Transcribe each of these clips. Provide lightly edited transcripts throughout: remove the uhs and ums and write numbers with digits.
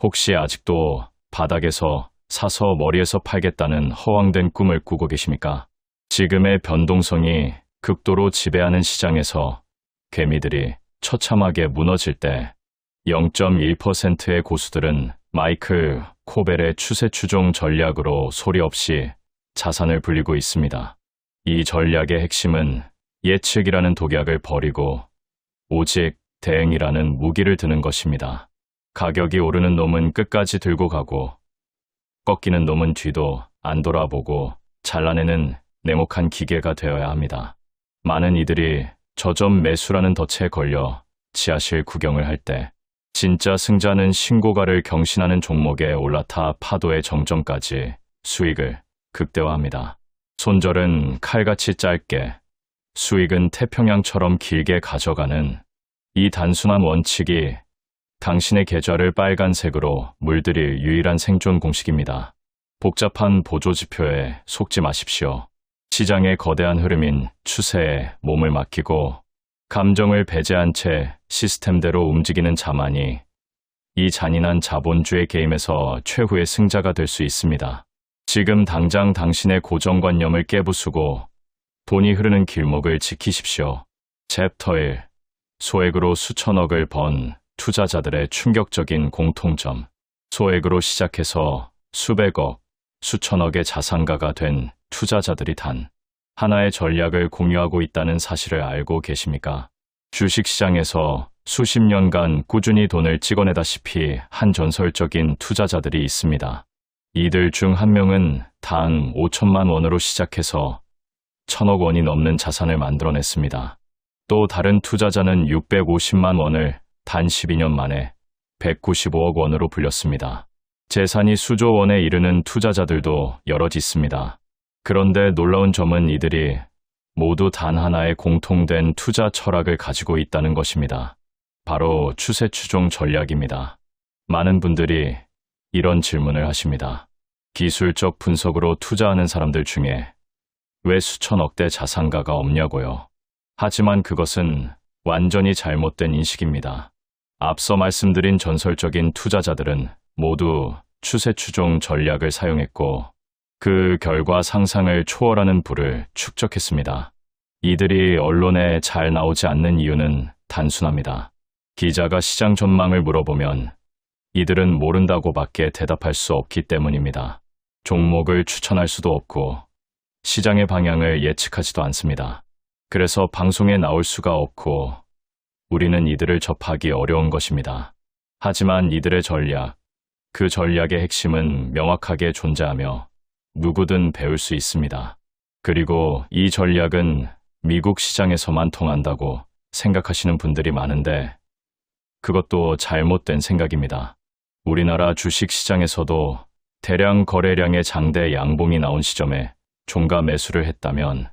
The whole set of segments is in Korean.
혹시 아직도 바닥에서 사서 머리에서 팔겠다는 허황된 꿈을 꾸고 계십니까? 지금의 변동성이 극도로 지배하는 시장에서 개미들이 처참하게 무너질 때 0.1%의 고수들은 마이클 코벨의 추세 추종 전략으로 소리 없이 자산을 불리고 있습니다. 이 전략의 핵심은 예측이라는 독약을 버리고 오직 대응이라는 무기를 드는 것입니다. 가격이 오르는 놈은 끝까지 들고 가고 꺾이는 놈은 뒤도 안 돌아보고 잘라내는 냉혹한 기계가 되어야 합니다. 많은 이들이 저점 매수라는 덫에 걸려 지하실 구경을 할 때 진짜 승자는 신고가를 경신하는 종목에 올라타 파도의 정점까지 수익을 극대화합니다. 손절은 칼같이 짧게, 수익은 태평양처럼 길게 가져가는 이 단순한 원칙이 당신의 계좌를 빨간색으로 물들일 유일한 생존 공식입니다. 복잡한 보조지표에 속지 마십시오. 시장의 거대한 흐름인 추세에 몸을 맡기고 감정을 배제한 채 시스템대로 움직이는 자만이 이 잔인한 자본주의 게임에서 최후의 승자가 될 수 있습니다. 지금 당장 당신의 고정관념을 깨부수고 돈이 흐르는 길목을 지키십시오. 챕터 1. 소액으로 수천억을 번 투자자들의 충격적인 공통점. 소액으로 시작해서 수백억, 수천억의 자산가가 된 투자자들이 단 하나의 전략을 공유하고 있다는 사실을 알고 계십니까? 주식시장에서 수십 년간 꾸준히 돈을 찍어내다시피 한 전설적인 투자자들이 있습니다. 이들 중 한 명은 단 5천만 원으로 시작해서 1,000억 원이 넘는 자산을 만들어냈습니다. 또 다른 투자자는 650만 원을 단 12년 만에 195억 원으로 불렸습니다. 재산이 수조 원에 이르는 투자자들도 여럿 있습니다. 그런데 놀라운 점은 이들이 모두 단 하나의 공통된 투자 철학을 가지고 있다는 것입니다. 바로 추세 추종 전략입니다. 많은 분들이 이런 질문을 하십니다. 기술적 분석으로 투자하는 사람들 중에 왜 수천억대 자산가가 없냐고요. 하지만 그것은 완전히 잘못된 인식입니다. 앞서 말씀드린 전설적인 투자자들은 모두 추세 추종 전략을 사용했고 그 결과 상상을 초월하는 부를 축적했습니다. 이들이 언론에 잘 나오지 않는 이유는 단순합니다. 기자가 시장 전망을 물어보면 이들은 모른다고밖에 대답할 수 없기 때문입니다. 종목을 추천할 수도 없고 시장의 방향을 예측하지도 않습니다. 그래서 방송에 나올 수가 없고 우리는 이들을 접하기 어려운 것입니다. 하지만 이들의 전략, 그 전략의 핵심은 명확하게 존재하며 누구든 배울 수 있습니다. 그리고 이 전략은 미국 시장에서만 통한다고 생각하시는 분들이 많은데 그것도 잘못된 생각입니다. 우리나라 주식시장에서도 대량 거래량의 장대 양봉이 나온 시점에 종가 매수를 했다면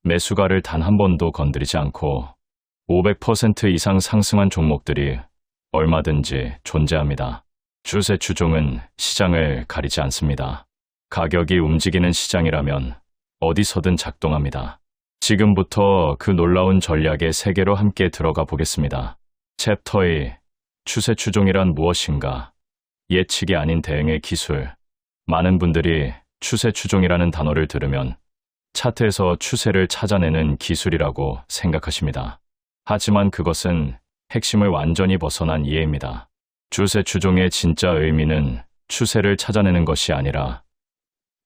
매수가를 단 한 번도 건드리지 않고 500% 이상 상승한 종목들이 얼마든지 존재합니다. 추세 추종은 시장을 가리지 않습니다. 가격이 움직이는 시장이라면 어디서든 작동합니다. 지금부터 그 놀라운 전략의 세계로 함께 들어가 보겠습니다. 챕터 2. 추세 추종이란 무엇인가? 예측이 아닌 대응의 기술. 많은 분들이 추세 추종이라는 단어를 들으면 차트에서 추세를 찾아내는 기술이라고 생각하십니다. 하지만 그것은 핵심을 완전히 벗어난 이해입니다. 추세 추종의 진짜 의미는 추세를 찾아내는 것이 아니라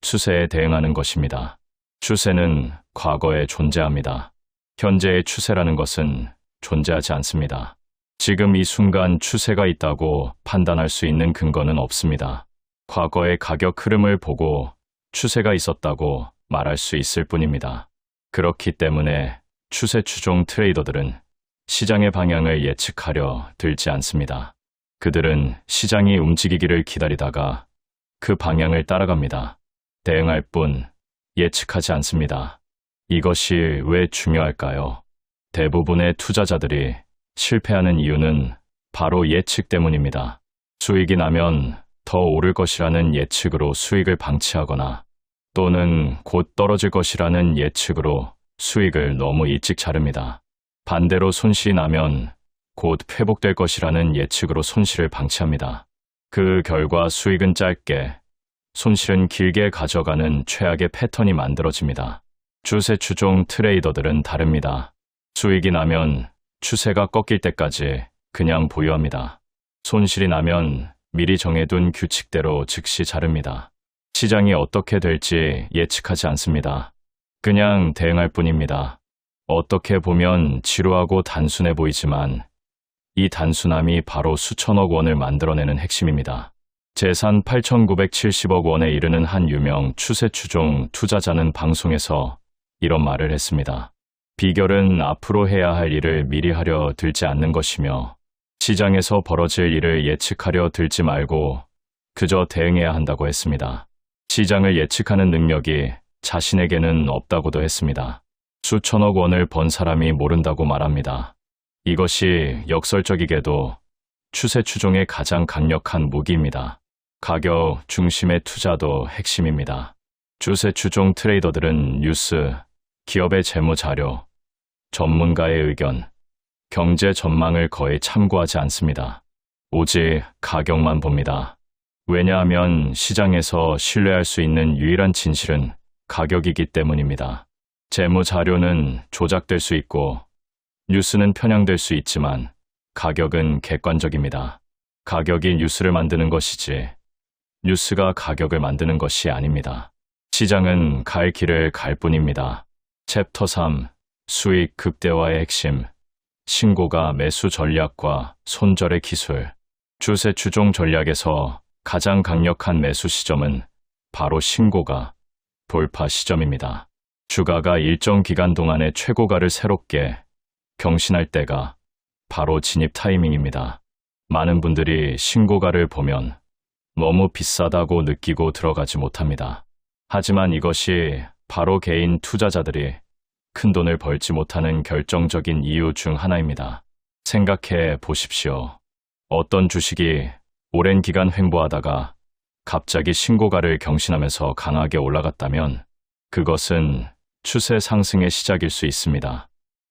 추세에 대응하는 것입니다. 추세는 과거에 존재합니다. 현재의 추세라는 것은 존재하지 않습니다. 지금 이 순간 추세가 있다고 판단할 수 있는 근거는 없습니다. 과거의 가격 흐름을 보고 추세가 있었다고 말할 수 있을 뿐입니다. 그렇기 때문에 추세 추종 트레이더들은 시장의 방향을 예측하려 들지 않습니다. 그들은 시장이 움직이기를 기다리다가 그 방향을 따라갑니다. 대응할 뿐 예측하지 않습니다. 이것이 왜 중요할까요? 대부분의 투자자들이 실패하는 이유는 바로 예측 때문입니다. 수익이 나면 더 오를 것이라는 예측으로 수익을 방치하거나 또는 곧 떨어질 것이라는 예측으로 수익을 너무 일찍 자릅니다. 반대로 손실이 나면 곧 회복될 것이라는 예측으로 손실을 방치합니다. 그 결과 수익은 짧게, 손실은 길게 가져가는 최악의 패턴이 만들어집니다. 추세 추종 트레이더들은 다릅니다. 수익이 나면 추세가 꺾일 때까지 그냥 보유합니다. 손실이 나면 미리 정해둔 규칙대로 즉시 자릅니다. 시장이 어떻게 될지 예측하지 않습니다. 그냥 대응할 뿐입니다. 어떻게 보면 지루하고 단순해 보이지만 이 단순함이 바로 수천억 원을 만들어내는 핵심입니다. 재산 8,970억 원에 이르는 한 유명 추세 추종 투자자는 방송에서 이런 말을 했습니다. 비결은 앞으로 해야 할 일을 미리 하려 들지 않는 것이며 시장에서 벌어질 일을 예측하려 들지 말고 그저 대응해야 한다고 했습니다. 시장을 예측하는 능력이 자신에게는 없다고도 했습니다. 수천억 원을 번 사람이 모른다고 말합니다. 이것이 역설적이게도 추세 추종의 가장 강력한 무기입니다. 가격 중심의 투자도 핵심입니다. 추세 추종 트레이더들은 뉴스, 기업의 재무 자료, 전문가의 의견, 경제 전망을 거의 참고하지 않습니다. 오직 가격만 봅니다. 왜냐하면 시장에서 신뢰할 수 있는 유일한 진실은 가격이기 때문입니다. 재무 자료는 조작될 수 있고 뉴스는 편향될 수 있지만 가격은 객관적입니다. 가격이 뉴스를 만드는 것이지 뉴스가 가격을 만드는 것이 아닙니다. 시장은 갈 길을 갈 뿐입니다. 챕터 3. 수익 극대화의 핵심. 신고가 매수 전략과 손절의 기술. 추세 추종 전략에서 가장 강력한 매수 시점은 바로 신고가 돌파 시점입니다. 주가가 일정 기간 동안의 최고가를 새롭게 경신할 때가 바로 진입 타이밍입니다. 많은 분들이 신고가를 보면 너무 비싸다고 느끼고 들어가지 못합니다. 하지만 이것이 바로 개인 투자자들이 큰 돈을 벌지 못하는 결정적인 이유 중 하나입니다. 생각해 보십시오. 어떤 주식이 오랜 기간 횡보하다가 갑자기 신고가를 경신하면서 강하게 올라갔다면 그것은 추세 상승의 시작일 수 있습니다.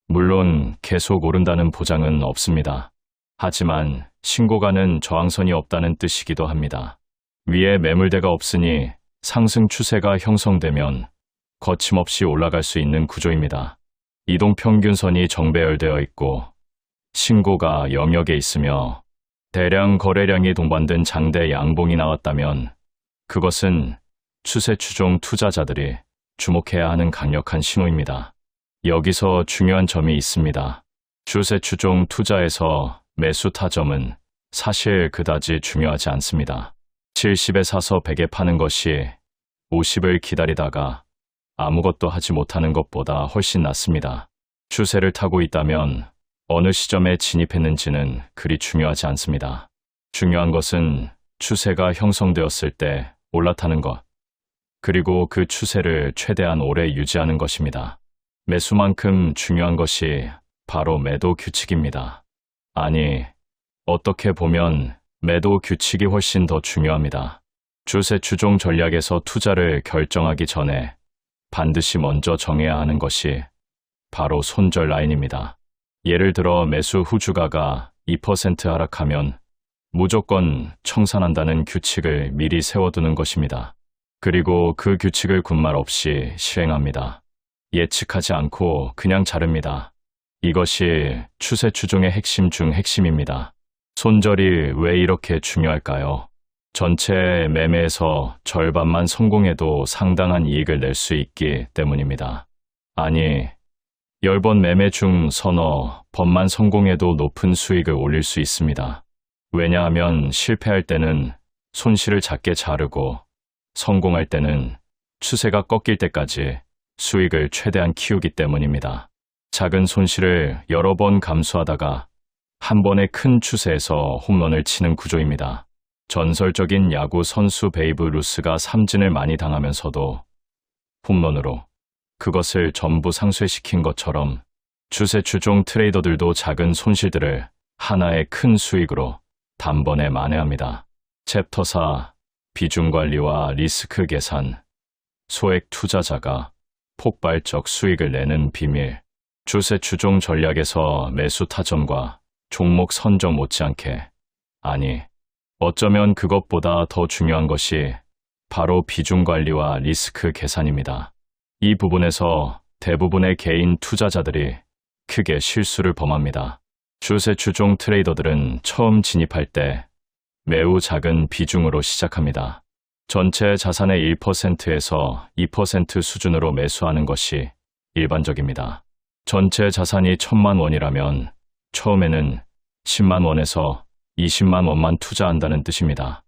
물론 계속 오른다는 보장은 없습니다. 하지만 신고가는 저항선이 없다는 뜻이기도 합니다. 위에 매물대가 없으니 상승 추세가 형성되면 거침없이 올라갈 수 있는 구조입니다. 이동평균선이 정배열되어 있고 신고가 영역에 있으며 대량 거래량이 동반된 장대 양봉이 나왔다면 그것은 추세 추종 투자자들이 주목해야 하는 강력한 신호입니다. 여기서 중요한 점이 있습니다. 추세 추종 투자에서 매수 타점은 사실 그다지 중요하지 않습니다. 70에 사서 100에 파는 것이 50을 기다리다가 아무것도 하지 못하는 것보다 훨씬 낫습니다. 추세를 타고 있다면 어느 시점에 진입했는지는 그리 중요하지 않습니다. 중요한 것은 추세가 형성되었을 때 올라타는 것, 그리고 그 추세를 최대한 오래 유지하는 것입니다. 매수만큼 중요한 것이 바로 매도 규칙입니다. 아니, 어떻게 보면 매도 규칙이 훨씬 더 중요합니다. 추세 추종 전략에서 투자를 결정하기 전에 반드시 먼저 정해야 하는 것이 바로 손절 라인입니다. 예를 들어 매수 후 주가가 2% 하락하면 무조건 청산한다는 규칙을 미리 세워두는 것입니다. 그리고 그 규칙을 군말 없이 실행합니다. 예측하지 않고 그냥 자릅니다. 이것이 추세 추종의 핵심 중 핵심입니다. 손절이 왜 이렇게 중요할까요? 전체 매매에서 절반만 성공해도 상당한 이익을 낼 수 있기 때문입니다. 아니, 10번 매매 중 서너 번만 성공해도 높은 수익을 올릴 수 있습니다. 왜냐하면 실패할 때는 손실을 작게 자르고 성공할 때는 추세가 꺾일 때까지 수익을 최대한 키우기 때문입니다. 작은 손실을 여러 번 감수하다가 한 번의 큰 추세에서 홈런을 치는 구조입니다. 전설적인 야구 선수 베이브 루스가 삼진을 많이 당하면서도 홈런으로 그것을 전부 상쇄시킨 것처럼 추세 추종 트레이더들도 작은 손실들을 하나의 큰 수익으로 단번에 만회합니다. 챕터 4. 비중 관리와 리스크 계산. 소액 투자자가 폭발적 수익을 내는 비밀. 추세 추종 전략에서 매수 타점과 종목 선정 못지않게, 아니, 어쩌면 그것보다 더 중요한 것이 바로 비중 관리와 리스크 계산입니다. 이 부분에서 대부분의 개인 투자자들이 크게 실수를 범합니다. 추세 추종 트레이더들은 처음 진입할 때 매우 작은 비중으로 시작합니다. 전체 자산의 1%에서 2% 수준으로 매수하는 것이 일반적입니다. 전체 자산이 1,000만 원이라면 처음에는 10만 원에서 20만 원만 투자한다는 뜻입니다.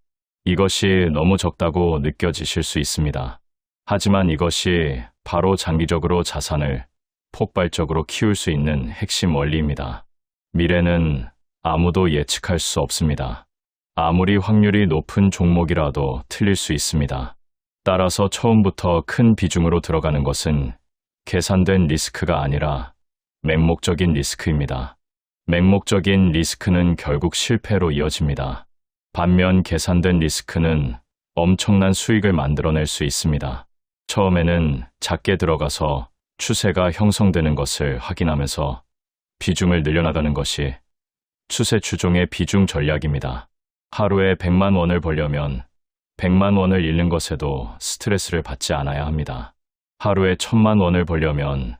이것이 너무 적다고 느껴지실 수 있습니다. 하지만 이것이 바로 장기적으로 자산을 폭발적으로 키울 수 있는 핵심 원리입니다. 미래는 아무도 예측할 수 없습니다. 아무리 확률이 높은 종목이라도 틀릴 수 있습니다. 따라서 처음부터 큰 비중으로 들어가는 것은 계산된 리스크가 아니라 맹목적인 리스크입니다. 맹목적인 리스크는 결국 실패로 이어집니다. 반면 계산된 리스크는 엄청난 수익을 만들어낼 수 있습니다. 처음에는 작게 들어가서 추세가 형성되는 것을 확인하면서 비중을 늘려나가는 것이 추세 추종의 비중 전략입니다. 하루에 100만 원을 벌려면 100만 원을 잃는 것에도 스트레스를 받지 않아야 합니다. 하루에 1,000만 원을 벌려면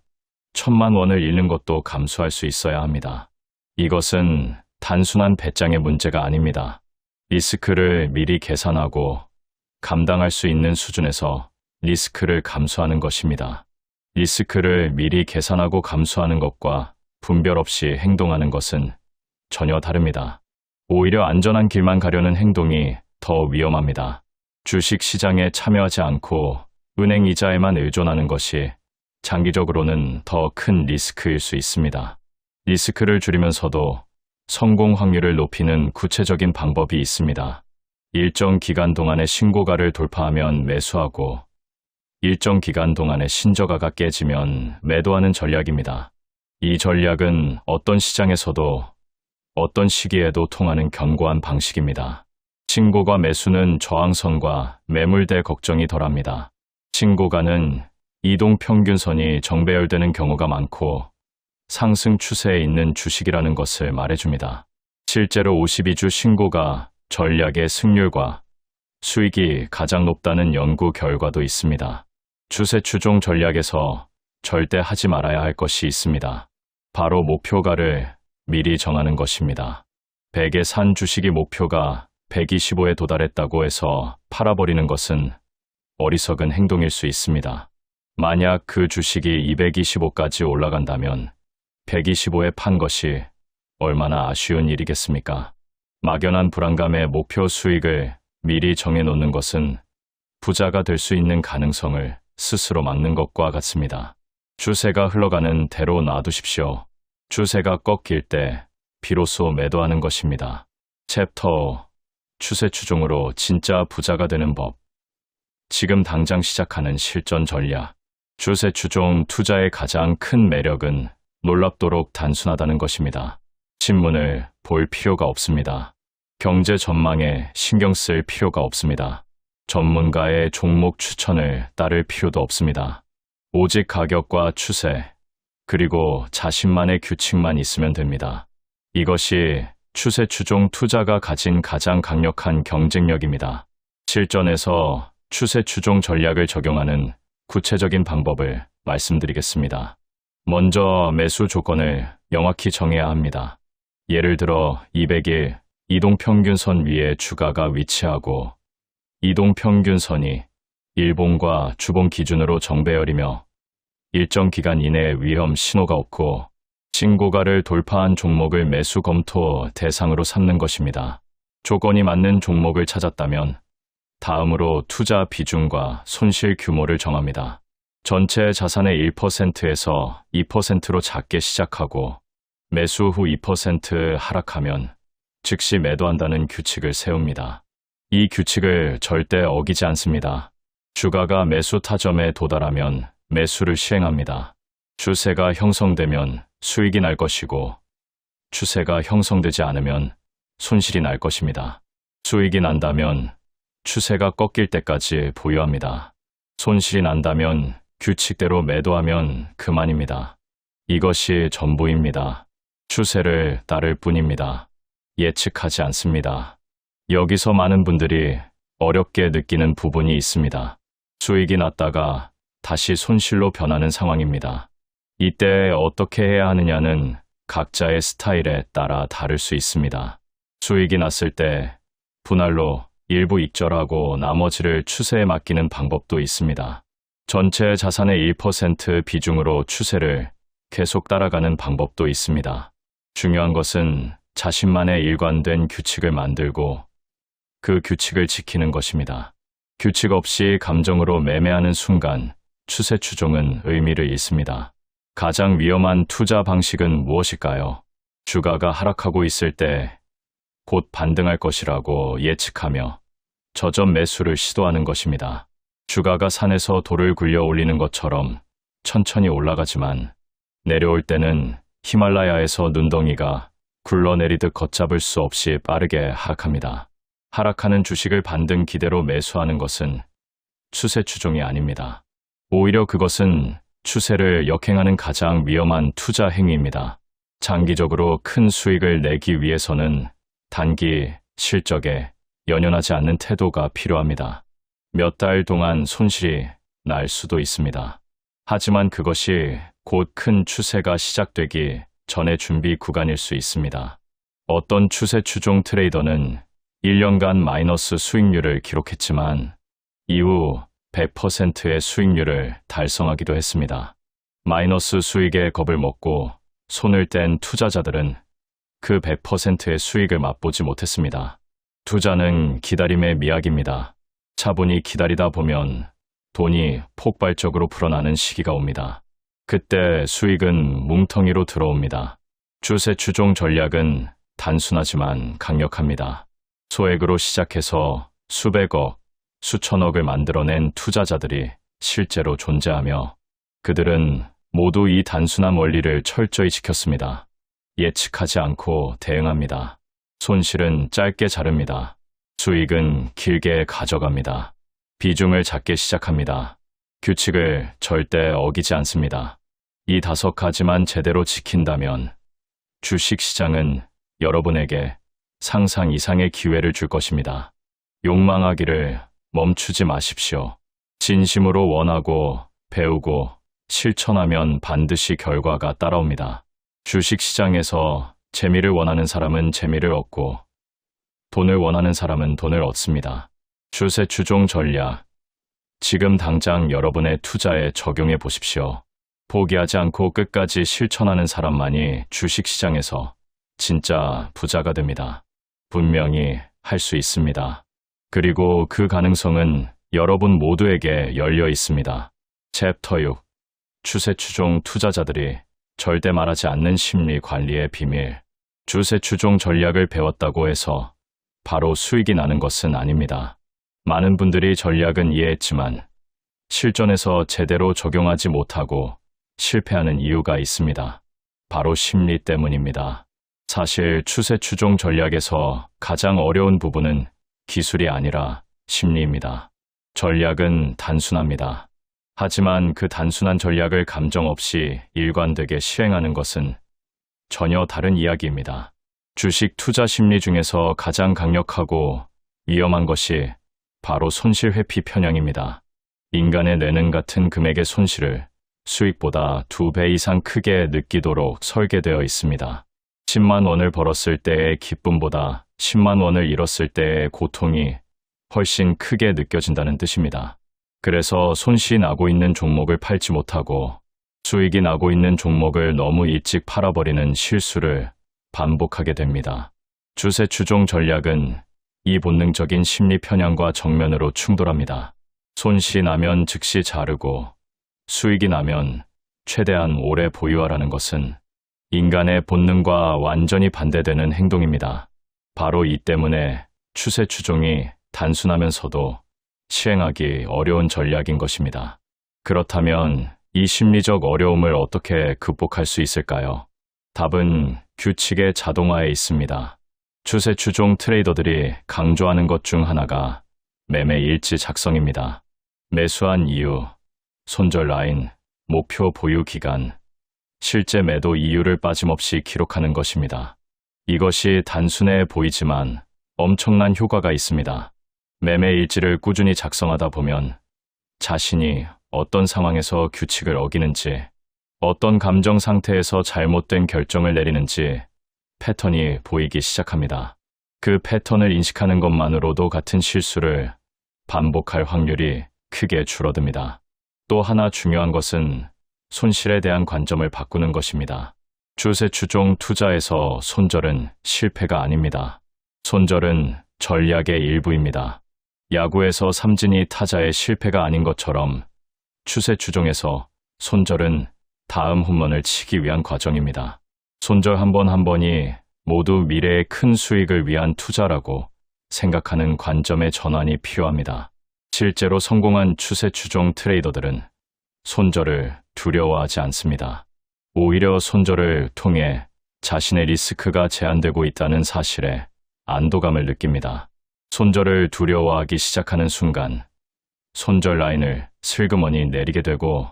1,000만 원을 잃는 것도 감수할 수 있어야 합니다. 이것은 단순한 배짱의 문제가 아닙니다. 리스크를 미리 계산하고 감당할 수 있는 수준에서 리스크를 감수하는 것입니다. 리스크를 미리 계산하고 감수하는 것과 분별 없이 행동하는 것은 전혀 다릅니다. 오히려 안전한 길만 가려는 행동이 더 위험합니다. 주식 시장에 참여하지 않고 은행 이자에만 의존하는 것이 장기적으로는 더 큰 리스크일 수 있습니다. 리스크를 줄이면서도 성공 확률을 높이는 구체적인 방법이 있습니다. 일정 기간 동안의 신고가를 돌파하면 매수하고 일정 기간 동안의 신저가가 깨지면 매도하는 전략입니다. 이 전략은 어떤 시장에서도 어떤 시기에도 통하는 견고한 방식입니다. 신고가 매수는 저항선과 매물대 걱정이 덜합니다. 신고가는 이동평균선이 정배열되는 경우가 많고 상승 추세에 있는 주식이라는 것을 말해줍니다. 실제로 52주 신고가 전략의 승률과 수익이 가장 높다는 연구 결과도 있습니다. 추세 추종 전략에서 절대 하지 말아야 할 것이 있습니다. 바로 목표가를 미리 정하는 것입니다. 100에 산 주식이 목표가 125에 도달했다고 해서 팔아버리는 것은 어리석은 행동일 수 있습니다. 만약 그 주식이 225까지 올라간다면 125에 판 것이 얼마나 아쉬운 일이겠습니까? 막연한 불안감에 목표 수익을 미리 정해놓는 것은 부자가 될 수 있는 가능성을 스스로 막는 것과 같습니다. 추세가 흘러가는 대로 놔두십시오. 추세가 꺾일 때 비로소 매도하는 것입니다. 챕터 추세 추종으로 진짜 부자가 되는 법. 지금 당장 시작하는 실전 전략. 추세 추종 투자의 가장 큰 매력은 놀랍도록 단순하다는 것입니다. 신문을 볼 필요가 없습니다. 경제 전망에 신경 쓸 필요가 없습니다. 전문가의 종목 추천을 따를 필요도 없습니다. 오직 가격과 추세, 그리고 자신만의 규칙만 있으면 됩니다. 이것이 추세 추종 투자가 가진 가장 강력한 경쟁력입니다. 실전에서 추세 추종 전략을 적용하는 구체적인 방법을 말씀드리겠습니다. 먼저 매수 조건을 명확히 정해야 합니다. 예를 들어 200일 이동평균선 위에 주가가 위치하고 이동평균선이 일봉과 주봉 기준으로 정배열이며 일정 기간 이내에 위험 신호가 없고 신고가를 돌파한 종목을 매수 검토 대상으로 삼는 것입니다. 조건이 맞는 종목을 찾았다면 다음으로 투자 비중과 손실 규모를 정합니다. 전체 자산의 1%에서 2%로 작게 시작하고 매수 후 2% 하락하면 즉시 매도한다는 규칙을 세웁니다. 이 규칙을 절대 어기지 않습니다. 주가가 매수 타점에 도달하면 매수를 시행합니다. 추세가 형성되면 수익이 날 것이고 추세가 형성되지 않으면 손실이 날 것입니다. 수익이 난다면 추세가 꺾일 때까지 보유합니다. 손실이 난다면 규칙대로 매도하면 그만입니다. 이것이 전부입니다. 추세를 따를 뿐입니다. 예측하지 않습니다. 여기서 많은 분들이 어렵게 느끼는 부분이 있습니다. 수익이 났다가 다시 손실로 변하는 상황입니다. 이때 어떻게 해야 하느냐는 각자의 스타일에 따라 다를 수 있습니다. 수익이 났을 때 분할로 일부 익절하고 나머지를 추세에 맡기는 방법도 있습니다. 전체 자산의 1% 비중으로 추세를 계속 따라가는 방법도 있습니다. 중요한 것은 자신만의 일관된 규칙을 만들고 그 규칙을 지키는 것입니다. 규칙 없이 감정으로 매매하는 순간 추세 추종은 의미를 잃습니다. 가장 위험한 투자 방식은 무엇일까요? 주가가 하락하고 있을 때 곧 반등할 것이라고 예측하며 저점 매수를 시도하는 것입니다. 주가가 산에서 돌을 굴려 올리는 것처럼 천천히 올라가지만 내려올 때는 히말라야에서 눈덩이가 굴러내리듯 걷잡을 수 없이 빠르게 하락합니다. 하락하는 주식을 반등 기대로 매수하는 것은 추세 추종이 아닙니다. 오히려 그것은 추세를 역행하는 가장 위험한 투자 행위입니다. 장기적으로 큰 수익을 내기 위해서는 단기 실적에 연연하지 않는 태도가 필요합니다. 몇 달 동안 손실이 날 수도 있습니다. 하지만 그것이 곧 큰 추세가 시작되기 전의 준비 구간일 수 있습니다. 어떤 추세 추종 트레이더는 1년간 마이너스 수익률을 기록했지만 이후 100%의 수익률을 달성하기도 했습니다. 마이너스 수익에 겁을 먹고 손을 뗀 투자자들은 그 100%의 수익을 맛보지 못했습니다. 투자는 기다림의 미학입니다. 차분히 기다리다 보면 돈이 폭발적으로 불어나는 시기가 옵니다. 그때 수익은 뭉텅이로 들어옵니다. 추세 추종 전략은 단순하지만 강력합니다. 소액으로 시작해서 수백억, 수천억을 만들어낸 투자자들이 실제로 존재하며 그들은 모두 이 단순한 원리를 철저히 지켰습니다. 예측하지 않고 대응합니다. 손실은 짧게 자릅니다. 수익은 길게 가져갑니다. 비중을 작게 시작합니다. 규칙을 절대 어기지 않습니다. 이 5가지만 제대로 지킨다면 주식시장은 여러분에게 상상 이상의 기회를 줄 것입니다. 욕망하기를 멈추지 마십시오. 진심으로 원하고 배우고 실천하면 반드시 결과가 따라옵니다. 주식시장에서 재미를 원하는 사람은 재미를 얻고 돈을 원하는 사람은 돈을 얻습니다. 추세 추종 전략, 지금 당장 여러분의 투자에 적용해 보십시오. 포기하지 않고 끝까지 실천하는 사람만이 주식시장에서 진짜 부자가 됩니다. 분명히 할 수 있습니다. 그리고 그 가능성은 여러분 모두에게 열려 있습니다. 챕터 6. 추세 추종 투자자들이 절대 말하지 않는 심리 관리의 비밀. 추세 추종 전략을 배웠다고 해서 바로 수익이 나는 것은 아닙니다. 많은 분들이 전략은 이해했지만 실전에서 제대로 적용하지 못하고 실패하는 이유가 있습니다. 바로 심리 때문입니다. 사실 추세 추종 전략에서 가장 어려운 부분은 기술이 아니라 심리입니다. 전략은 단순합니다. 하지만 그 단순한 전략을 감정 없이 일관되게 시행하는 것은 전혀 다른 이야기입니다. 주식 투자 심리 중에서 가장 강력하고 위험한 것이 바로 손실 회피 편향입니다. 인간의 뇌는 같은 금액의 손실을 수익보다 2배 이상 크게 느끼도록 설계되어 있습니다. 10만 원을 벌었을 때의 기쁨보다 10만 원을 잃었을 때의 고통이 훨씬 크게 느껴진다는 뜻입니다. 그래서 손실이 나고 있는 종목을 팔지 못하고 수익이 나고 있는 종목을 너무 일찍 팔아버리는 실수를 반복하게 됩니다. 추세 추종 전략은 이 본능적인 심리 편향과 정면으로 충돌합니다. 손실이 나면 즉시 자르고 수익이 나면 최대한 오래 보유하라는 것은 인간의 본능과 완전히 반대되는 행동입니다. 바로 이 때문에 추세 추종이 단순하면서도 시행하기 어려운 전략인 것입니다. 그렇다면 이 심리적 어려움을 어떻게 극복할 수 있을까요? 답은 규칙의 자동화에 있습니다. 추세 추종 트레이더들이 강조하는 것 중 하나가 매매 일지 작성입니다. 매수한 이유, 손절 라인, 목표 보유 기간, 실제 매도 이유를 빠짐없이 기록하는 것입니다. 이것이 단순해 보이지만 엄청난 효과가 있습니다. 매매 일지를 꾸준히 작성하다 보면 자신이 어떤 상황에서 규칙을 어기는지, 어떤 감정 상태에서 잘못된 결정을 내리는지 패턴이 보이기 시작합니다. 그 패턴을 인식하는 것만으로도 같은 실수를 반복할 확률이 크게 줄어듭니다. 또 하나 중요한 것은 손실에 대한 관점을 바꾸는 것입니다. 추세 추종 투자에서 손절은 실패가 아닙니다. 손절은 전략의 일부입니다. 야구에서 삼진이 타자의 실패가 아닌 것처럼 추세 추종에서 손절은 다음 홈런을 치기 위한 과정입니다. 손절 한 번 한 번이 모두 미래의 큰 수익을 위한 투자라고 생각하는 관점의 전환이 필요합니다. 실제로 성공한 추세 추종 트레이더들은 손절을 두려워하지 않습니다. 오히려 손절을 통해 자신의 리스크가 제한되고 있다는 사실에 안도감을 느낍니다. 손절을 두려워하기 시작하는 순간 손절 라인을 슬그머니 내리게 되고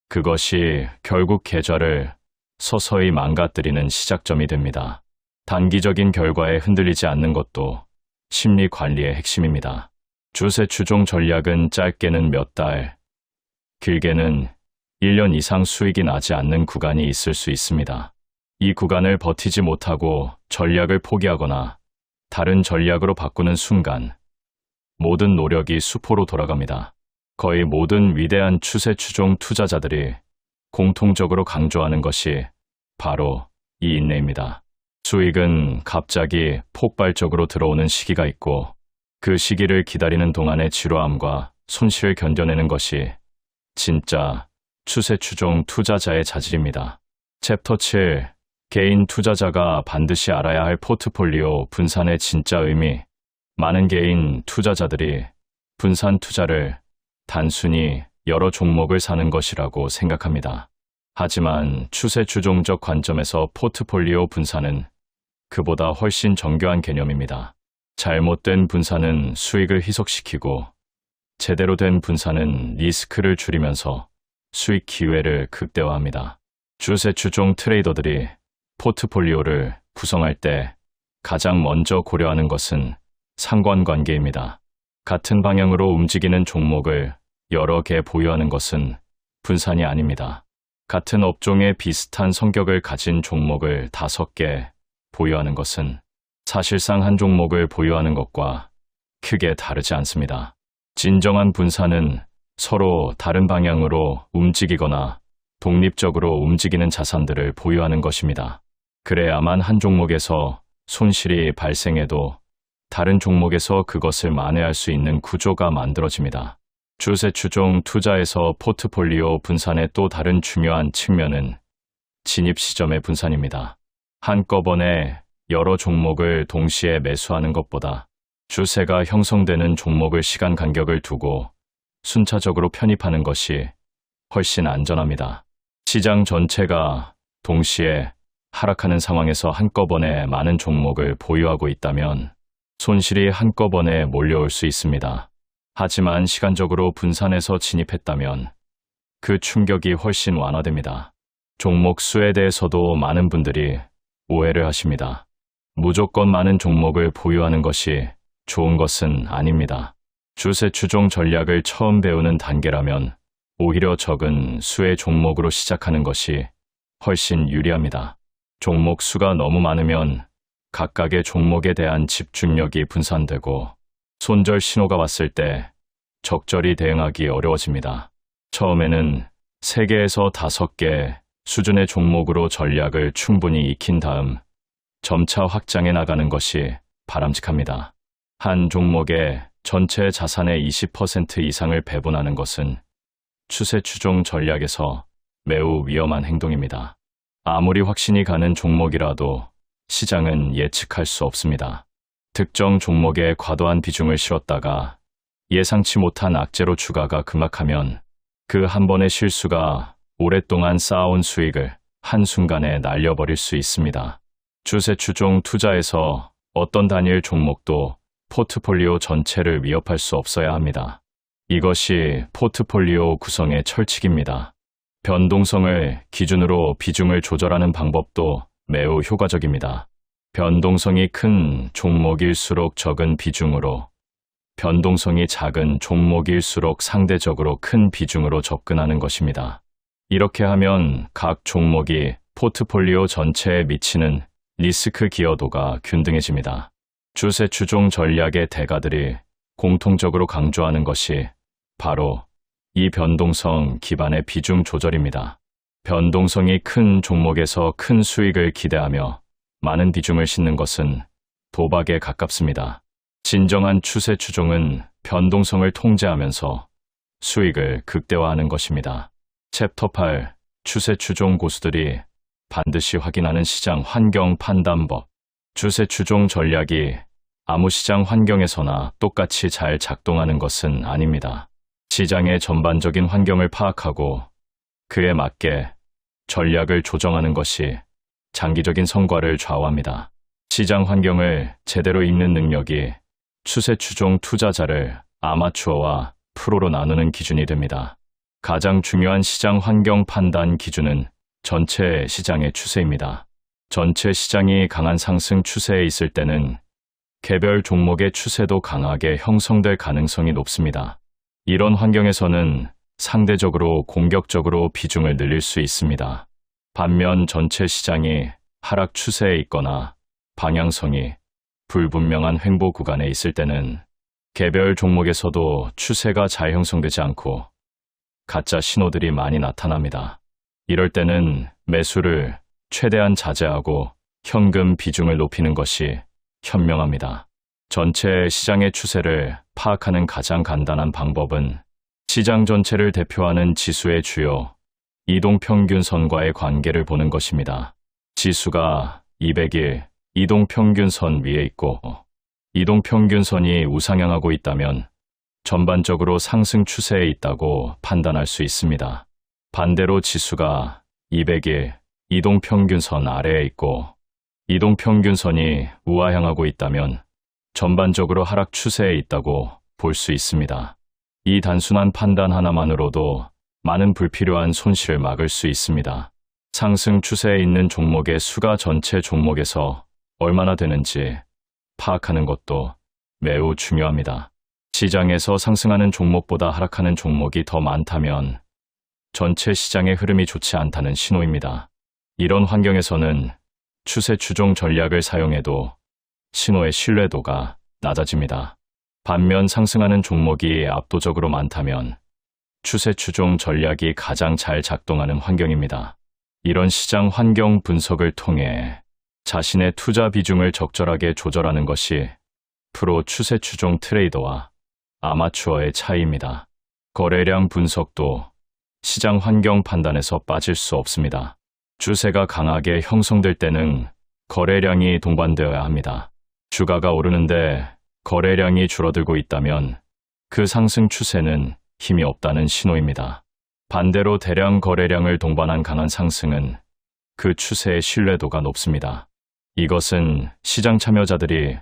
그것이 결국 계좌를 서서히 망가뜨리는 시작점이 됩니다. 단기적인 결과에 흔들리지 않는 것도 심리 관리의 핵심입니다. 추세 추종 전략은 짧게는 몇 달, 길게는 1년 이상 수익이 나지 않는 구간이 있을 수 있습니다. 이 구간을 버티지 못하고 전략을 포기하거나 다른 전략으로 바꾸는 순간 모든 노력이 수포로 돌아갑니다. 거의 모든 위대한 추세 추종 투자자들이 공통적으로 강조하는 것이 바로 이 인내입니다. 수익은 갑자기 폭발적으로 들어오는 시기가 있고 그 시기를 기다리는 동안의 지루함과 손실을 견뎌내는 것이 진짜 추세 추종 투자자의 자질입니다. 챕터 7. 개인 투자자가 반드시 알아야 할 포트폴리오 분산의 진짜 의미. 많은 개인 투자자들이 분산 투자를 단순히 여러 종목을 사는 것이라고 생각합니다. 하지만 추세 추종적 관점에서 포트폴리오 분산은 그보다 훨씬 정교한 개념입니다. 잘못된 분산은 수익을 희석시키고 제대로 된 분산은 리스크를 줄이면서 수익 기회를 극대화합니다. 추세 추종 트레이더들이 포트폴리오를 구성할 때 가장 먼저 고려하는 것은 상관관계입니다. 같은 방향으로 움직이는 종목을 여러 개 보유하는 것은 분산이 아닙니다. 같은 업종의 비슷한 성격을 가진 종목을 5개 보유하는 것은 사실상 한 종목을 보유하는 것과 크게 다르지 않습니다. 진정한 분산은 서로 다른 방향으로 움직이거나 독립적으로 움직이는 자산들을 보유하는 것입니다. 그래야만 한 종목에서 손실이 발생해도 다른 종목에서 그것을 만회할 수 있는 구조가 만들어집니다. 추세 추종 투자에서 포트폴리오 분산의 또 다른 중요한 측면은 진입 시점의 분산입니다. 한꺼번에 여러 종목을 동시에 매수하는 것보다 추세가 형성되는 종목을 시간 간격을 두고 순차적으로 편입하는 것이 훨씬 안전합니다. 시장 전체가 동시에 하락하는 상황에서 한꺼번에 많은 종목을 보유하고 있다면 손실이 한꺼번에 몰려올 수 있습니다. 하지만 시간적으로 분산해서 진입했다면 그 충격이 훨씬 완화됩니다. 종목 수에 대해서도 많은 분들이 오해를 하십니다. 무조건 많은 종목을 보유하는 것이 좋은 것은 아닙니다. 추세 추종 전략을 처음 배우는 단계라면 오히려 적은 수의 종목으로 시작하는 것이 훨씬 유리합니다. 종목 수가 너무 많으면 각각의 종목에 대한 집중력이 분산되고 손절 신호가 왔을 때 적절히 대응하기 어려워집니다. 처음에는 3개에서 5개 수준의 종목으로 전략을 충분히 익힌 다음 점차 확장해 나가는 것이 바람직합니다. 한 종목에 전체 자산의 20% 이상을 배분하는 것은 추세 추종 전략에서 매우 위험한 행동입니다. 아무리 확신이 가는 종목이라도 시장은 예측할 수 없습니다. 특정 종목에 과도한 비중을 실었다가 예상치 못한 악재로 주가가 급락하면 그 한 번의 실수가 오랫동안 쌓아온 수익을 한순간에 날려버릴 수 있습니다. 추세 추종 투자에서 어떤 단일 종목도 포트폴리오 전체를 위협할 수 없어야 합니다. 이것이 포트폴리오 구성의 철칙입니다. 변동성을 기준으로 비중을 조절하는 방법도 매우 효과적입니다. 변동성이 큰 종목일수록 적은 비중으로, 변동성이 작은 종목일수록 상대적으로 큰 비중으로 접근하는 것입니다. 이렇게 하면 각 종목이 포트폴리오 전체에 미치는 리스크 기여도가 균등해집니다. 추세 추종 전략의 대가들이 공통적으로 강조하는 것이 바로 이 변동성 기반의 비중 조절입니다. 변동성이 큰 종목에서 큰 수익을 기대하며 많은 비중을 싣는 것은 도박에 가깝습니다. 진정한 추세 추종은 변동성을 통제하면서 수익을 극대화하는 것입니다. 챕터 8. 추세 추종 고수들이 반드시 확인하는 시장 환경 판단법. 추세 추종 전략이 아무 시장 환경에서나 똑같이 잘 작동하는 것은 아닙니다. 시장의 전반적인 환경을 파악하고 그에 맞게 전략을 조정하는 것이 장기적인 성과를 좌우합니다. 시장 환경을 제대로 읽는 능력이 추세 추종 투자자를 아마추어와 프로로 나누는 기준이 됩니다. 가장 중요한 시장 환경 판단 기준은 전체 시장의 추세입니다. 전체 시장이 강한 상승 추세에 있을 때는 개별 종목의 추세도 강하게 형성될 가능성이 높습니다. 이런 환경에서는 상대적으로 공격적으로 비중을 늘릴 수 있습니다. 반면 전체 시장이 하락 추세에 있거나 방향성이 불분명한 횡보 구간에 있을 때는 개별 종목에서도 추세가 잘 형성되지 않고 가짜 신호들이 많이 나타납니다. 이럴 때는 매수를 최대한 자제하고 현금 비중을 높이는 것이 현명합니다. 전체 시장의 추세를 파악하는 가장 간단한 방법은 시장 전체를 대표하는 지수의 주요 이동평균선과의 관계를 보는 것입니다. 지수가 200일 이동평균선 위에 있고 이동평균선이 우상향하고 있다면 전반적으로 상승 추세에 있다고 판단할 수 있습니다. 반대로 지수가 200일 이동평균선 아래에 있고 이동평균선이 우하향하고 있다면 전반적으로 하락 추세에 있다고 볼 수 있습니다. 이 단순한 판단 하나만으로도 많은 불필요한 손실을 막을 수 있습니다. 상승 추세에 있는 종목의 수가 전체 종목에서 얼마나 되는지 파악하는 것도 매우 중요합니다. 시장에서 상승하는 종목보다 하락하는 종목이 더 많다면 전체 시장의 흐름이 좋지 않다는 신호입니다. 이런 환경에서는 추세 추종 전략을 사용해도 신호의 신뢰도가 낮아집니다. 반면 상승하는 종목이 압도적으로 많다면 추세 추종 전략이 가장 잘 작동하는 환경입니다. 이런 시장 환경 분석을 통해 자신의 투자 비중을 적절하게 조절하는 것이 프로 추세 추종 트레이더와 아마추어의 차이입니다. 거래량 분석도 시장 환경 판단에서 빠질 수 없습니다. 추세가 강하게 형성될 때는 거래량이 동반되어야 합니다. 주가가 오르는데 거래량이 줄어들고 있다면 그 상승 추세는 힘이 없다는 신호입니다. 반대로 대량 거래량을 동반한 강한 상승은 그 추세의 신뢰도가 높습니다. 이것은 시장 참여자들이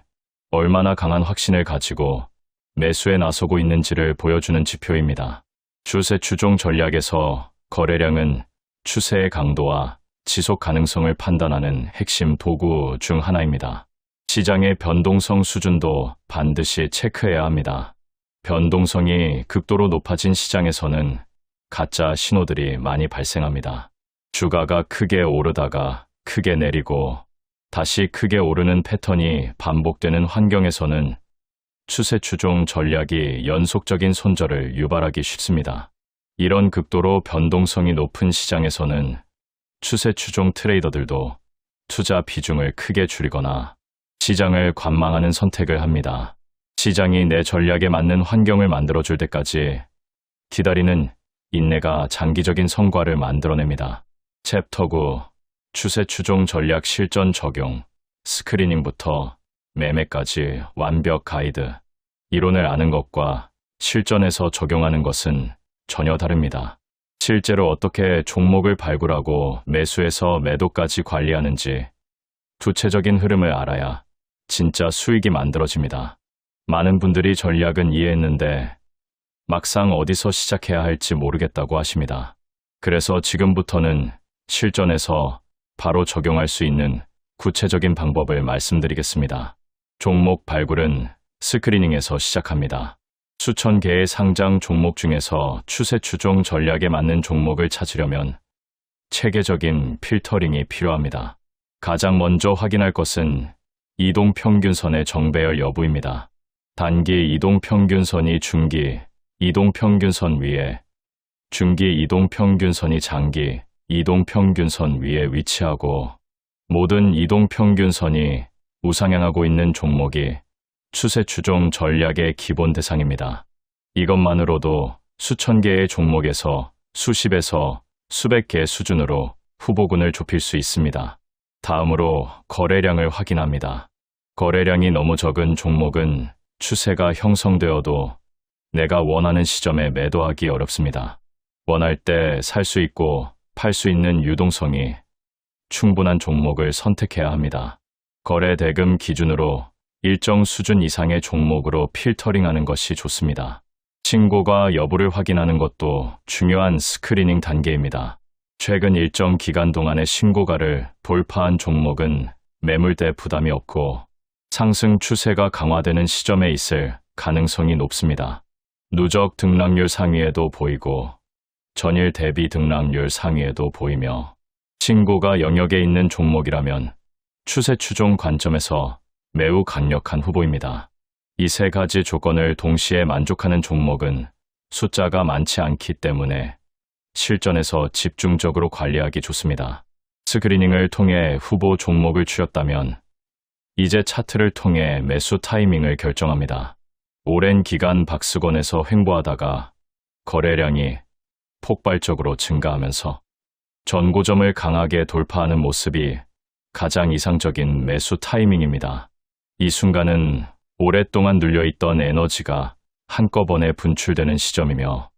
얼마나 강한 확신을 가지고 매수에 나서고 있는지를 보여주는 지표입니다. 추세 추종 전략에서 거래량은 추세의 강도와 지속 가능성을 판단하는 핵심 도구 중 하나입니다. 시장의 변동성 수준도 반드시 체크해야 합니다. 변동성이 극도로 높아진 시장에서는 가짜 신호들이 많이 발생합니다. 주가가 크게 오르다가 크게 내리고 다시 크게 오르는 패턴이 반복되는 환경에서는 추세 추종 전략이 연속적인 손절을 유발하기 쉽습니다. 이런 극도로 변동성이 높은 시장에서는 추세 추종 트레이더들도 투자 비중을 크게 줄이거나 시장을 관망하는 선택을 합니다. 시장이 내 전략에 맞는 환경을 만들어줄 때까지 기다리는 인내가 장기적인 성과를 만들어냅니다. 챕터 9. 추세 추종 전략 실전 적용. 스크리닝부터 매매까지 완벽 가이드. 이론을 아는 것과 실전에서 적용하는 것은 전혀 다릅니다. 실제로 어떻게 종목을 발굴하고 매수해서 매도까지 관리하는지 구체적인 흐름을 알아야 진짜 수익이 만들어집니다. 많은 분들이 전략은 이해했는데 막상 어디서 시작해야 할지 모르겠다고 하십니다. 그래서 지금부터는 실전에서 바로 적용할 수 있는 구체적인 방법을 말씀드리겠습니다. 종목 발굴은 스크리닝에서 시작합니다. 수천 개의 상장 종목 중에서 추세 추종 전략에 맞는 종목을 찾으려면 체계적인 필터링이 필요합니다. 가장 먼저 확인할 것은 이동평균선의 정배열 여부입니다. 단기 이동평균선이 중기 이동평균선 위에, 중기 이동평균선이 장기 이동평균선 위에 위치하고 모든 이동평균선이 우상향하고 있는 종목이 추세 추종 전략의 기본 대상입니다. 이것만으로도 수천 개의 종목에서 수십에서 수백 개 수준으로 후보군을 좁힐 수 있습니다. 다음으로 거래량을 확인합니다. 거래량이 너무 적은 종목은 추세가 형성되어도 내가 원하는 시점에 매도하기 어렵습니다. 원할 때 살 수 있고 팔 수 있는 유동성이 충분한 종목을 선택해야 합니다. 거래 대금 기준으로 일정 수준 이상의 종목으로 필터링하는 것이 좋습니다. 신고가 여부를 확인하는 것도 중요한 스크리닝 단계입니다. 최근 일정 기간 동안의 신고가를 돌파한 종목은 매물대 부담이 없고 상승 추세가 강화되는 시점에 있을 가능성이 높습니다. 누적 등락률 상위에도 보이고 전일 대비 등락률 상위에도 보이며 신고가 영역에 있는 종목이라면 추세 추종 관점에서 매우 강력한 후보입니다. 이 세 가지 조건을 동시에 만족하는 종목은 숫자가 많지 않기 때문에 실전에서 집중적으로 관리하기 좋습니다. 스크리닝을 통해 후보 종목을 추렸다면 이제 차트를 통해 매수 타이밍을 결정합니다. 오랜 기간 박스권에서 횡보하다가 거래량이 폭발적으로 증가하면서 전고점을 강하게 돌파하는 모습이 가장 이상적인 매수 타이밍입니다. 이 순간은 오랫동안 눌려있던 에너지가 한꺼번에 분출되는 시점이며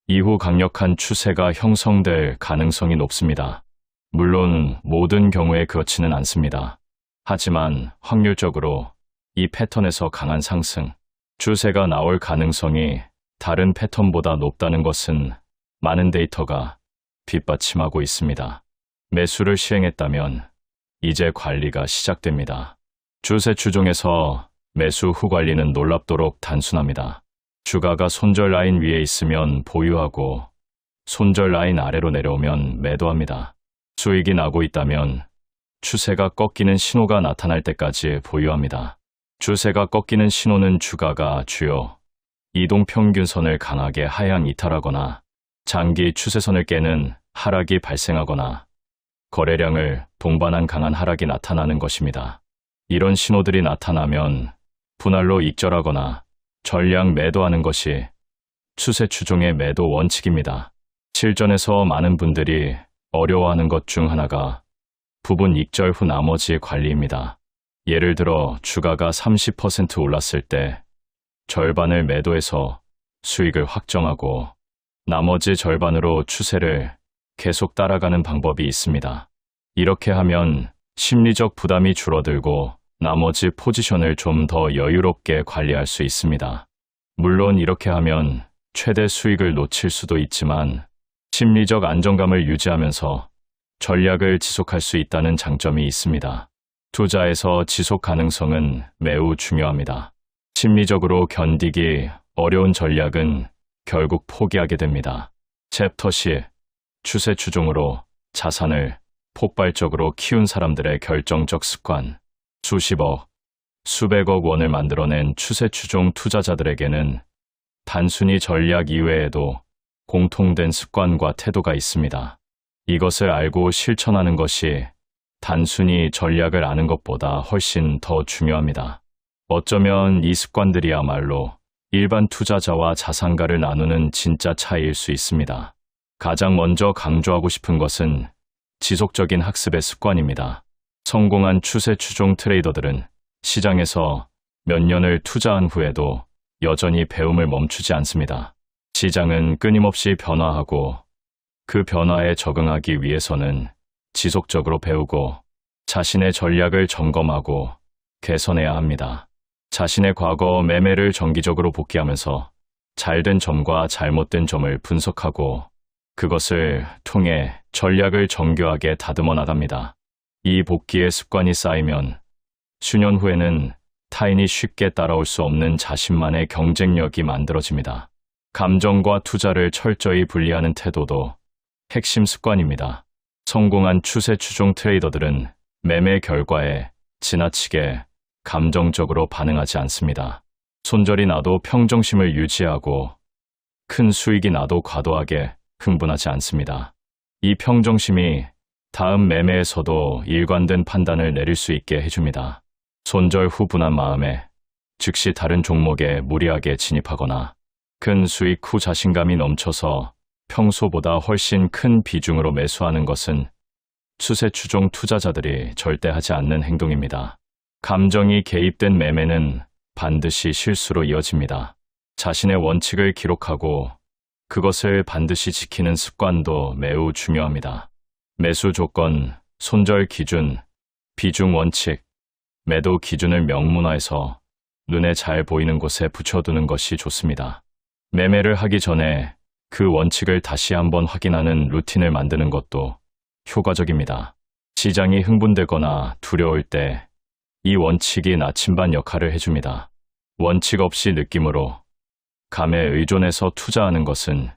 이후 강력한 추세가 형성될 가능성이 높습니다. 물론 모든 경우에 그렇지는 않습니다. 하지만 확률적으로 이 패턴에서 강한 상승, 추세가 나올 가능성이 다른 패턴보다 높다는 것은 많은 데이터가 뒷받침하고 있습니다. 매수를 시행했다면 이제 관리가 시작됩니다. 추세 추종에서 매수 후 관리는 놀랍도록 단순합니다. 주가가 손절 라인 위에 있으면 보유하고 손절 라인 아래로 내려오면 매도합니다. 수익이 나고 있다면 추세가 꺾이는 신호가 나타날 때까지 보유합니다. 추세가 꺾이는 신호는 주가가 주요 이동평균선을 강하게 하향 이탈하거나 장기 추세선을 깨는 하락이 발생하거나 거래량을 동반한 강한 하락이 나타나는 것입니다. 이런 신호들이 나타나면 분할로 익절하거나 전량 매도하는 것이 추세 추종의 매도 원칙입니다. 실전에서 많은 분들이 어려워하는 것 중 하나가 부분 익절 후 나머지 관리입니다. 예를 들어 주가가 30% 올랐을 때 절반을 매도해서 수익을 확정하고 나머지 절반으로 추세를 계속 따라가는 방법이 있습니다. 이렇게 하면 심리적 부담이 줄어들고 나머지 포지션을 좀 더 여유롭게 관리할 수 있습니다. 물론 이렇게 하면 최대 수익을 놓칠 수도 있지만 심리적 안정감을 유지하면서 전략을 지속할 수 있다는 장점이 있습니다. 투자에서 지속 가능성은 매우 중요합니다. 심리적으로 견디기 어려운 전략은 결국 포기하게 됩니다. 챕터 C 추세 추종으로 자산을 폭발적으로 키운 사람들의 결정적 습관. 수십억, 수백억 원을 만들어낸 추세 추종 투자자들에게는 단순히 전략 이외에도 공통된 습관과 태도가 있습니다. 이것을 알고 실천하는 것이 단순히 전략을 아는 것보다 훨씬 더 중요합니다. 어쩌면 이 습관들이야말로 일반 투자자와 자산가를 나누는 진짜 차이일 수 있습니다. 가장 먼저 강조하고 싶은 것은 지속적인 학습의 습관입니다. 성공한 추세 추종 트레이더들은 시장에서 몇 년을 투자한 후에도 여전히 배움을 멈추지 않습니다. 시장은 끊임없이 변화하고 그 변화에 적응하기 위해서는 지속적으로 배우고 자신의 전략을 점검하고 개선해야 합니다. 자신의 과거 매매를 정기적으로 복귀하면서 잘된 점과 잘못된 점을 분석하고 그것을 통해 전략을 정교하게 다듬어 나갑니다. 이 복기의 습관이 쌓이면 수년 후에는 타인이 쉽게 따라올 수 없는 자신만의 경쟁력이 만들어집니다. 감정과 투자를 철저히 분리하는 태도도 핵심 습관입니다. 성공한 추세 추종 트레이더들은 매매 결과에 지나치게 감정적으로 반응하지 않습니다. 손절이 나도 평정심을 유지하고 큰 수익이 나도 과도하게 흥분하지 않습니다. 이 평정심이 다음 매매에서도 일관된 판단을 내릴 수 있게 해줍니다. 손절 후 분한 마음에 즉시 다른 종목에 무리하게 진입하거나 큰 수익 후 자신감이 넘쳐서 평소보다 훨씬 큰 비중으로 매수하는 것은 추세 추종 투자자들이 절대 하지 않는 행동입니다. 감정이 개입된 매매는 반드시 실수로 이어집니다. 자신의 원칙을 기록하고 그것을 반드시 지키는 습관도 매우 중요합니다. 매수 조건, 손절 기준, 비중 원칙, 매도 기준을 명문화해서 눈에 잘 보이는 곳에 붙여두는 것이 좋습니다. 매매를 하기 전에 그 원칙을 다시 한번 확인하는 루틴을 만드는 것도 효과적입니다. 시장이 흥분되거나 두려울 때 이 원칙이 나침반 역할을 해줍니다. 원칙 없이 느낌으로 감에 의존해서 투자하는 것은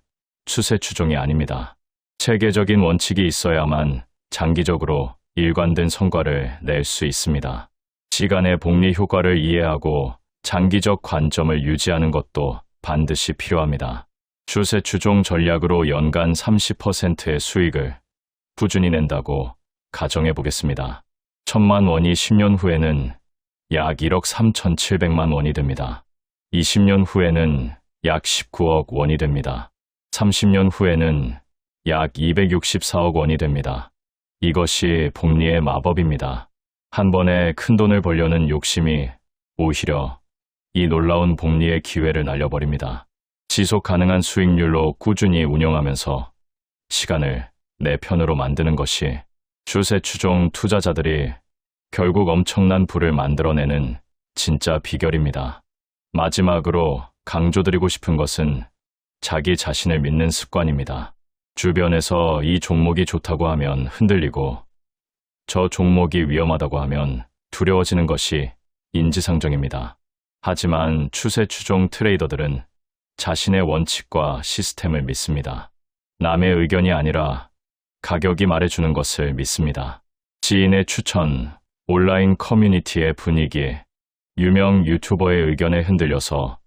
추세 추종이 아닙니다. 체계적인 원칙이 있어야만 장기적으로 일관된 성과를 낼 수 있습니다. 시간의 복리 효과를 이해하고 장기적 관점을 유지하는 것도 반드시 필요합니다. 추세 추종 전략으로 연간 30%의 수익을 꾸준히 낸다고 가정해 보겠습니다. 1,000만 원이 10년 후에는 약 1억 3,700만 원이 됩니다. 20년 후에는 약 19억 원이 됩니다. 30년 후에는 약 264억 원이 됩니다. 이것이 복리의 마법입니다. 한 번에 큰 돈을 벌려는 욕심이 오히려 이 놀라운 복리의 기회를 날려버립니다. 지속 가능한 수익률로 꾸준히 운영하면서 시간을 내 편으로 만드는 것이 추세 추종 투자자들이 결국 엄청난 부를 만들어내는 진짜 비결입니다. 마지막으로 강조드리고 싶은 것은 자기 자신을 믿는 습관입니다. 주변에서 이 종목이 좋다고 하면 흔들리고 저 종목이 위험하다고 하면 두려워지는 것이 인지상정입니다. 하지만 추세 추종 트레이더들은 자신의 원칙과 시스템을 믿습니다. 남의 의견이 아니라 가격이 말해주는 것을 믿습니다. 지인의 추천, 온라인 커뮤니티의 분위기, 유명 유튜버의 의견에 흔들려서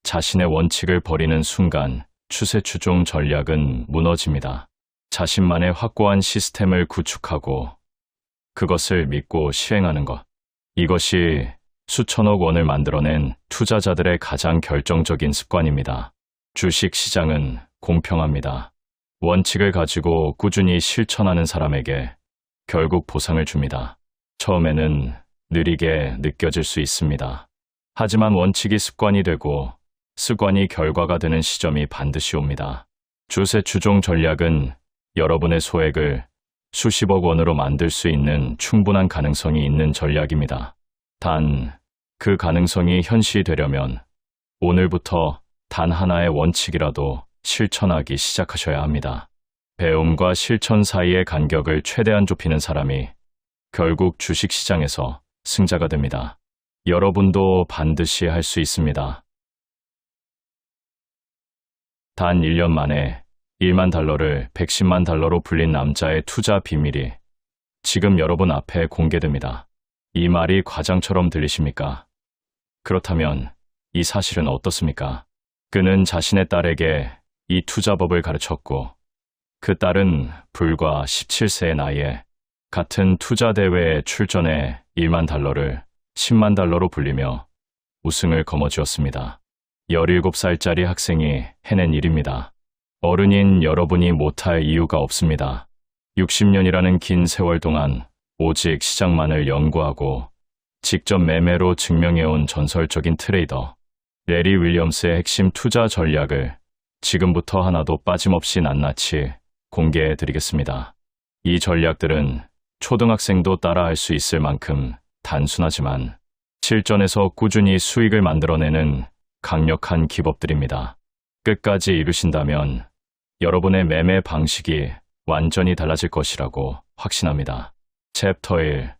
자신의 원칙을 버리는 순간 추세 추종 전략은 무너집니다. 자신만의 확고한 시스템을 구축하고 그것을 믿고 시행하는 것. 이것이 수천억 원을 만들어낸 투자자들의 가장 결정적인 습관입니다. 주식 시장은 공평합니다. 원칙을 가지고 꾸준히 실천하는 사람에게 결국 보상을 줍니다. 처음에는 느리게 느껴질 수 있습니다. 하지만 원칙이 습관이 되고 습관이 결과가 되는 시점이 반드시 옵니다. 추세 추종 전략은 여러분의 소액을 수십억 원으로 만들 수 있는 충분한 가능성이 있는 전략입니다. 단, 그 가능성이 현실이 되려면 오늘부터 단 하나의 원칙이라도 실천하기 시작하셔야 합니다. 배움과 실천 사이의 간격을 최대한 좁히는 사람이 결국 주식시장에서 승자가 됩니다. 여러분도 반드시 할 수 있습니다. 단 1년 만에 1만 달러를 110만 달러로 불린 남자의 투자 비밀이 지금 여러분 앞에 공개됩니다. 이 말이 과장처럼 들리십니까? 그렇다면 이 사실은 어떻습니까? 그는 자신의 딸에게 이 투자법을 가르쳤고 그 딸은 불과 17세의 나이에 같은 투자 대회에 출전해 1만 달러를 10만 달러로 불리며 우승을 거머쥐었습니다. 17살짜리 학생이 해낸 일입니다. 어른인 여러분이 못할 이유가 없습니다. 60년이라는 긴 세월 동안 오직 시장만을 연구하고 직접 매매로 증명해온 전설적인 트레이더 레리 윌리엄스의 핵심 투자 전략을 지금부터 하나도 빠짐없이 낱낱이 공개해드리겠습니다. 이 전략들은 초등학생도 따라할 수 있을 만큼 단순하지만 실전에서 꾸준히 수익을 만들어내는 강력한 기법들입니다. 끝까지 이루신다면 여러분의 매매 방식이 완전히 달라질 것이라고 확신합니다. 챕터 1.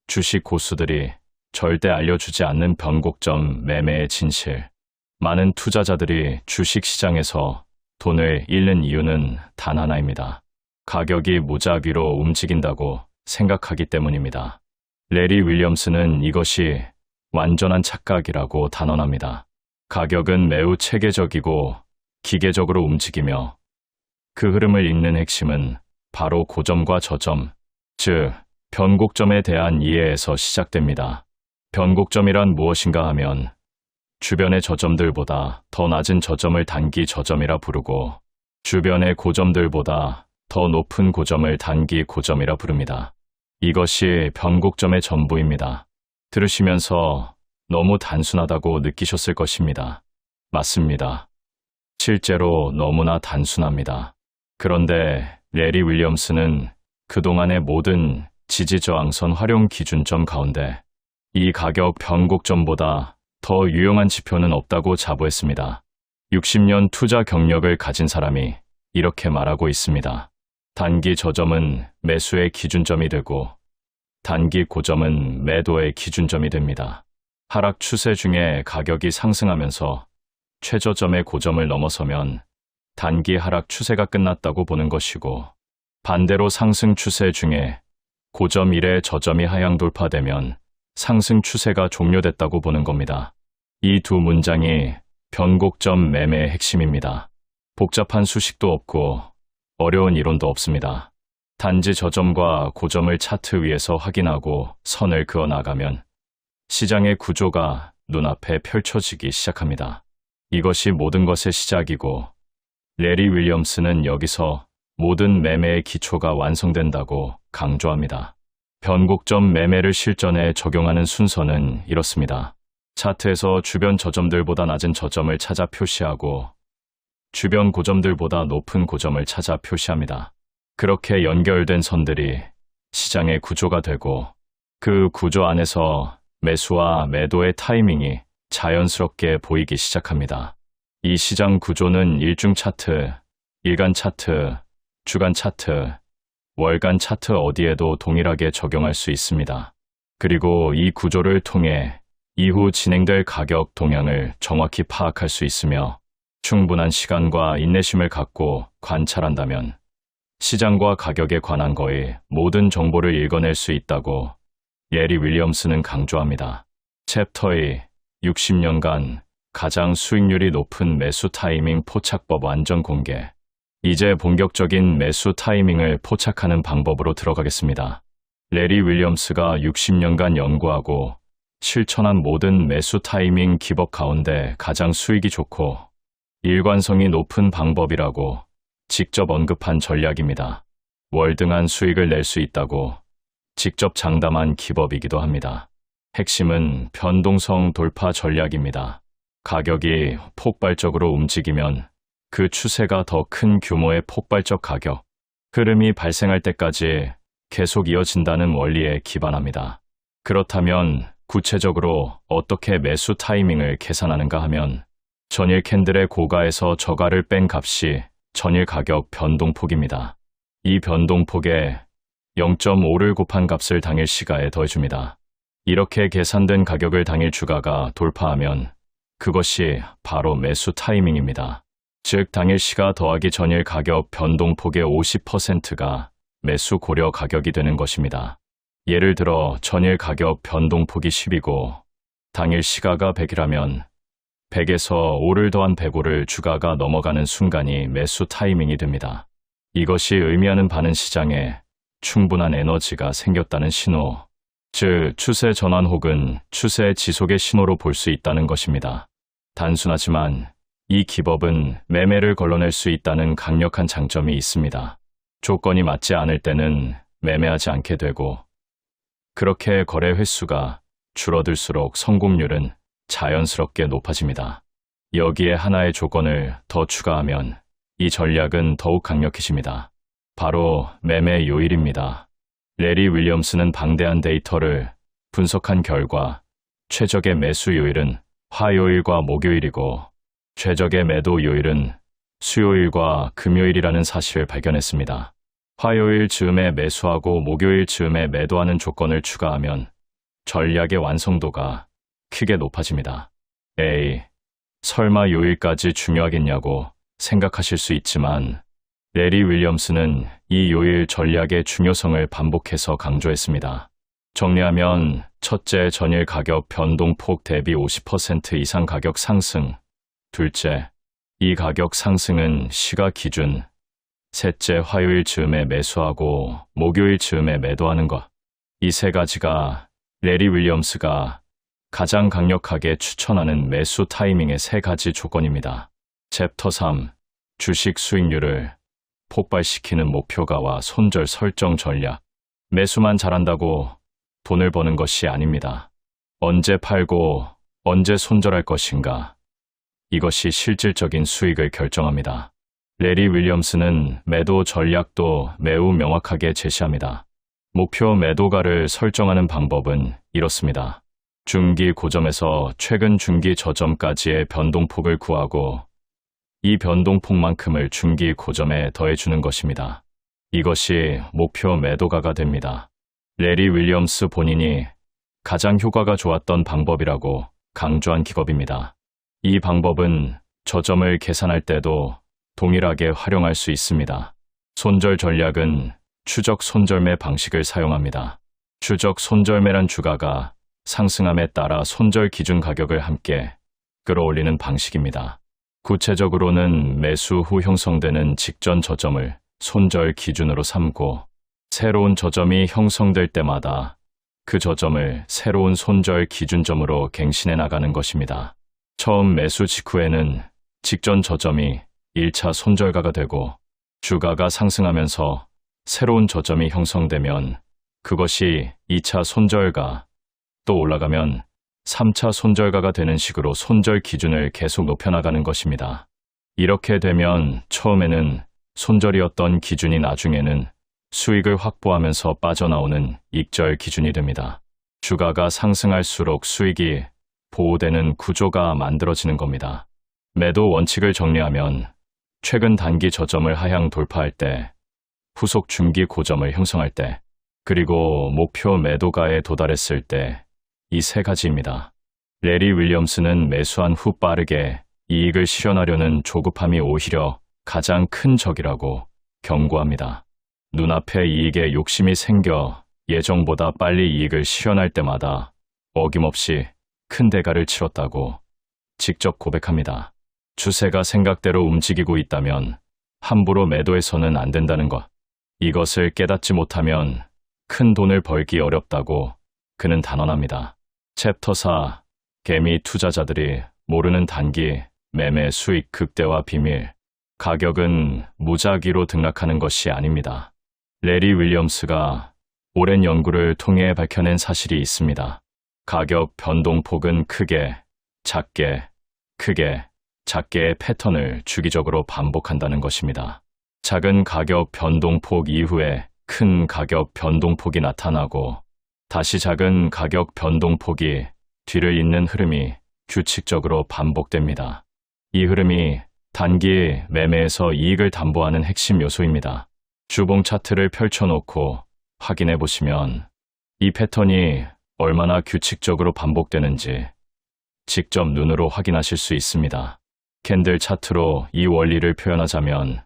주식 고수들이 절대 알려주지 않는 변곡점 매매의 진실. 많은 투자자들이 주식 시장에서 돈을 잃는 이유는 단 하나입니다. 가격이 무작위로 움직인다고 생각하기 때문입니다. 레리 윌리엄스는 이것이 완전한 착각이라고 단언합니다. 가격은 매우 체계적이고 기계적으로 움직이며 그 흐름을 읽는 핵심은 바로 고점과 저점, 즉 변곡점에 대한 이해에서 시작됩니다. 변곡점이란 무엇인가 하면 주변의 저점들보다 더 낮은 저점을 단기 저점이라 부르고 주변의 고점들보다 더 높은 고점을 단기 고점이라 부릅니다. 이것이 변곡점의 전부입니다. 들으시면서 너무 단순하다고 느끼셨을 것입니다. 맞습니다. 실제로 너무나 단순합니다. 그런데 레리 윌리엄스는 그동안의 모든 지지저항선 활용 기준점 가운데 이 가격 변곡점보다 더 유용한 지표는 없다고 자부했습니다. 60년 투자 경력을 가진 사람이 이렇게 말하고 있습니다. 단기 저점은 매수의 기준점이 되고 단기 고점은 매도의 기준점이 됩니다. 하락 추세 중에 가격이 상승하면서 최저점의 고점을 넘어서면 단기 하락 추세가 끝났다고 보는 것이고 반대로 상승 추세 중에 고점 1의 저점이 하향 돌파되면 상승 추세가 종료됐다고 보는 겁니다. 이 두 문장이 변곡점 매매의 핵심입니다. 복잡한 수식도 없고 어려운 이론도 없습니다. 단지 저점과 고점을 차트 위에서 확인하고 선을 그어 나가면 시장의 구조가 눈앞에 펼쳐지기 시작합니다. 이것이 모든 것의 시작이고 레리 윌리엄스는 여기서 모든 매매의 기초가 완성된다고 강조합니다. 변곡점 매매를 실전에 적용하는 순서는 이렇습니다. 차트에서 주변 저점들보다 낮은 저점을 찾아 표시하고 주변 고점들보다 높은 고점을 찾아 표시합니다. 그렇게 연결된 선들이 시장의 구조가 되고 그 구조 안에서 매수와 매도의 타이밍이 자연스럽게 보이기 시작합니다. 이 시장 구조는 일중 차트, 일간 차트, 주간 차트, 월간 차트 어디에도 동일하게 적용할 수 있습니다. 그리고 이 구조를 통해 이후 진행될 가격 동향을 정확히 파악할 수 있으며 충분한 시간과 인내심을 갖고 관찰한다면 시장과 가격에 관한 거의 모든 정보를 읽어낼 수 있다고 레리 윌리엄스는 강조합니다. 챕터 2. 60년간 가장 수익률이 높은 매수 타이밍 포착법 완전 공개. 이제 본격적인 매수 타이밍을 포착하는 방법으로 들어가겠습니다. 레리 윌리엄스가 60년간 연구하고 실천한 모든 매수 타이밍 기법 가운데 가장 수익이 좋고 일관성이 높은 방법이라고 직접 언급한 전략입니다. 월등한 수익을 낼 수 있다고 직접 장담한 기법이기도 합니다. 핵심은 변동성 돌파 전략입니다. 가격이 폭발적으로 움직이면 그 추세가 더 큰 규모의 폭발적 가격 흐름이 발생할 때까지 계속 이어진다는 원리에 기반합니다. 그렇다면 구체적으로 어떻게 매수 타이밍을 계산하는가 하면 전일 캔들의 고가에서 저가를 뺀 값이 전일 가격 변동폭입니다. 이 변동폭에 0.5를 곱한 값을 당일 시가에 더해줍니다. 이렇게 계산된 가격을 당일 주가가 돌파하면 그것이 바로 매수 타이밍입니다. 즉 당일 시가 더하기 전일 가격 변동폭의 50%가 매수 고려 가격이 되는 것입니다. 예를 들어 전일 가격 변동폭이 10이고 당일 시가가 100이라면 100에서 5를 더한 105를 주가가 넘어가는 순간이 매수 타이밍이 됩니다. 이것이 의미하는 바는 시장에 충분한 에너지가 생겼다는 신호, 즉 추세 전환 혹은 추세 지속의 신호로 볼 수 있다는 것입니다. 단순하지만 이 기법은 매매를 걸러낼 수 있다는 강력한 장점이 있습니다. 조건이 맞지 않을 때는 매매하지 않게 되고 그렇게 거래 횟수가 줄어들수록 성공률은 자연스럽게 높아집니다. 여기에 하나의 조건을 더 추가하면 이 전략은 더욱 강력해집니다. 바로 매매 요일입니다. 레리 윌리엄스는 방대한 데이터를 분석한 결과 최적의 매수 요일은 화요일과 목요일이고 최적의 매도 요일은 수요일과 금요일이라는 사실을 발견했습니다. 화요일 즈음에 매수하고 목요일 즈음에 매도하는 조건을 추가하면 전략의 완성도가 크게 높아집니다. 에이, 설마 요일까지 중요하겠냐고 생각하실 수 있지만 레리 윌리엄스는 이 요일 전략의 중요성을 반복해서 강조했습니다. 정리하면 첫째, 전일 가격 변동폭 대비 50% 이상 가격 상승. 둘째, 이 가격 상승은 시가 기준. 셋째, 화요일 즈음에 매수하고 목요일 즈음에 매도하는 것. 이 세 가지가 레리 윌리엄스가 가장 강력하게 추천하는 매수 타이밍의 세 가지 조건입니다. 챕터 3. 주식 수익률을 폭발시키는 목표가와 손절 설정 전략. 매수만 잘한다고 돈을 버는 것이 아닙니다. 언제 팔고 언제 손절할 것인가. 이것이 실질적인 수익을 결정합니다. 레리 윌리엄스는 매도 전략도 매우 명확하게 제시합니다. 목표 매도가를 설정하는 방법은 이렇습니다. 중기 고점에서 최근 중기 저점까지의 변동폭을 구하고 이 변동폭만큼을 중기 고점에 더해주는 것입니다. 이것이 목표 매도가가 됩니다. 레리 윌리엄스 본인이 가장 효과가 좋았던 방법이라고 강조한 기법입니다. 이 방법은 저점을 계산할 때도 동일하게 활용할 수 있습니다. 손절 전략은 추적 손절매 방식을 사용합니다. 추적 손절매란 주가가 상승함에 따라 손절 기준 가격을 함께 끌어올리는 방식입니다. 구체적으로는 매수 후 형성되는 직전 저점을 손절 기준으로 삼고 새로운 저점이 형성될 때마다 그 저점을 새로운 손절 기준점으로 갱신해 나가는 것입니다. 처음 매수 직후에는 직전 저점이 1차 손절가가 되고 주가가 상승하면서 새로운 저점이 형성되면 그것이 2차 손절가, 또 올라가면 3차 손절가가 되는 식으로 손절 기준을 계속 높여나가는 것입니다. 이렇게 되면 처음에는 손절이었던 기준이 나중에는 수익을 확보하면서 빠져나오는 익절 기준이 됩니다. 주가가 상승할수록 수익이 보호되는 구조가 만들어지는 겁니다. 매도 원칙을 정리하면 최근 단기 저점을 하향 돌파할 때, 후속 중기 고점을 형성할 때, 그리고 목표 매도가에 도달했을 때 이 세 가지입니다. 레리 윌리엄스는 매수한 후 빠르게 이익을 실현하려는 조급함이 오히려 가장 큰 적이라고 경고합니다. 눈앞에 이익에 욕심이 생겨 예정보다 빨리 이익을 실현할 때마다 어김없이 큰 대가를 치렀다고 직접 고백합니다. 추세가 생각대로 움직이고 있다면 함부로 매도해서는 안 된다는 것. 이것을 깨닫지 못하면 큰 돈을 벌기 어렵다고 그는 단언합니다. 챕터 4. 개미 투자자들이 모르는 단기 매매 수익 극대화 비밀. 가격은 무작위로 등락하는 것이 아닙니다. 레리 윌리엄스가 오랜 연구를 통해 밝혀낸 사실이 있습니다. 가격 변동폭은 크게, 작게, 크게, 작게의 패턴을 주기적으로 반복한다는 것입니다. 작은 가격 변동폭 이후에 큰 가격 변동폭이 나타나고 다시 작은 가격 변동폭이 뒤를 잇는 흐름이 규칙적으로 반복됩니다. 이 흐름이 단기 매매에서 이익을 담보하는 핵심 요소입니다. 주봉 차트를 펼쳐놓고 확인해 보시면 이 패턴이 얼마나 규칙적으로 반복되는지 직접 눈으로 확인하실 수 있습니다. 캔들 차트로 이 원리를 표현하자면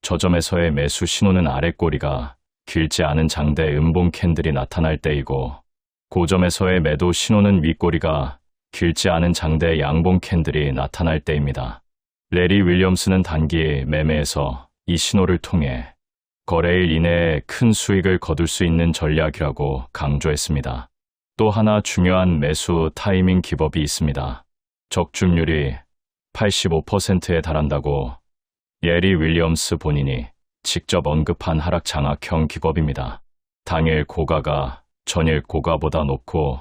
저점에서의 매수 신호는 아랫꼬리가 길지 않은 장대 음봉 캔들이 나타날 때이고 고점에서의 매도 신호는 윗꼬리가 길지 않은 장대 양봉 캔들이 나타날 때입니다. 레리 윌리엄스는 단기 매매에서 이 신호를 통해 거래일 이내에 큰 수익을 거둘 수 있는 전략이라고 강조했습니다. 또 하나 중요한 매수 타이밍 기법이 있습니다. 적중률이 85%에 달한다고 레리 윌리엄스 본인이 직접 언급한 하락 장악형 기법입니다. 당일 고가가 전일 고가보다 높고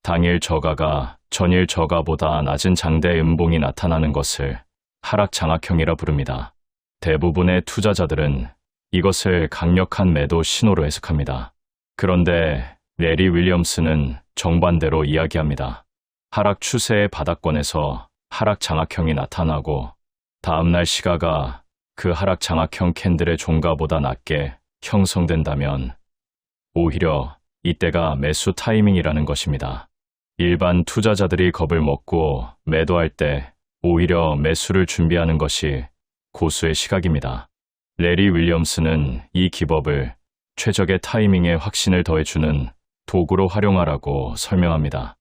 당일 저가가 전일 저가보다 낮은 장대 음봉이 나타나는 것을 하락 장악형이라 부릅니다. 대부분의 투자자들은 이것을 강력한 매도 신호로 해석합니다. 그런데 레리 윌리엄스는 정반대로 이야기합니다. 하락 추세의 바닥권에서 하락 장악형이 나타나고 다음날 시가가 그 하락 장악형 캔들의 종가보다 낮게 형성된다면 오히려 이때가 매수 타이밍이라는 것입니다. 일반 투자자들이 겁을 먹고 매도할 때 오히려 매수를 준비하는 것이 고수의 시각입니다. 레리 윌리엄스는 이 기법을 최적의 타이밍에 확신을 더해주는 도구로 활용하라고 설명합니다.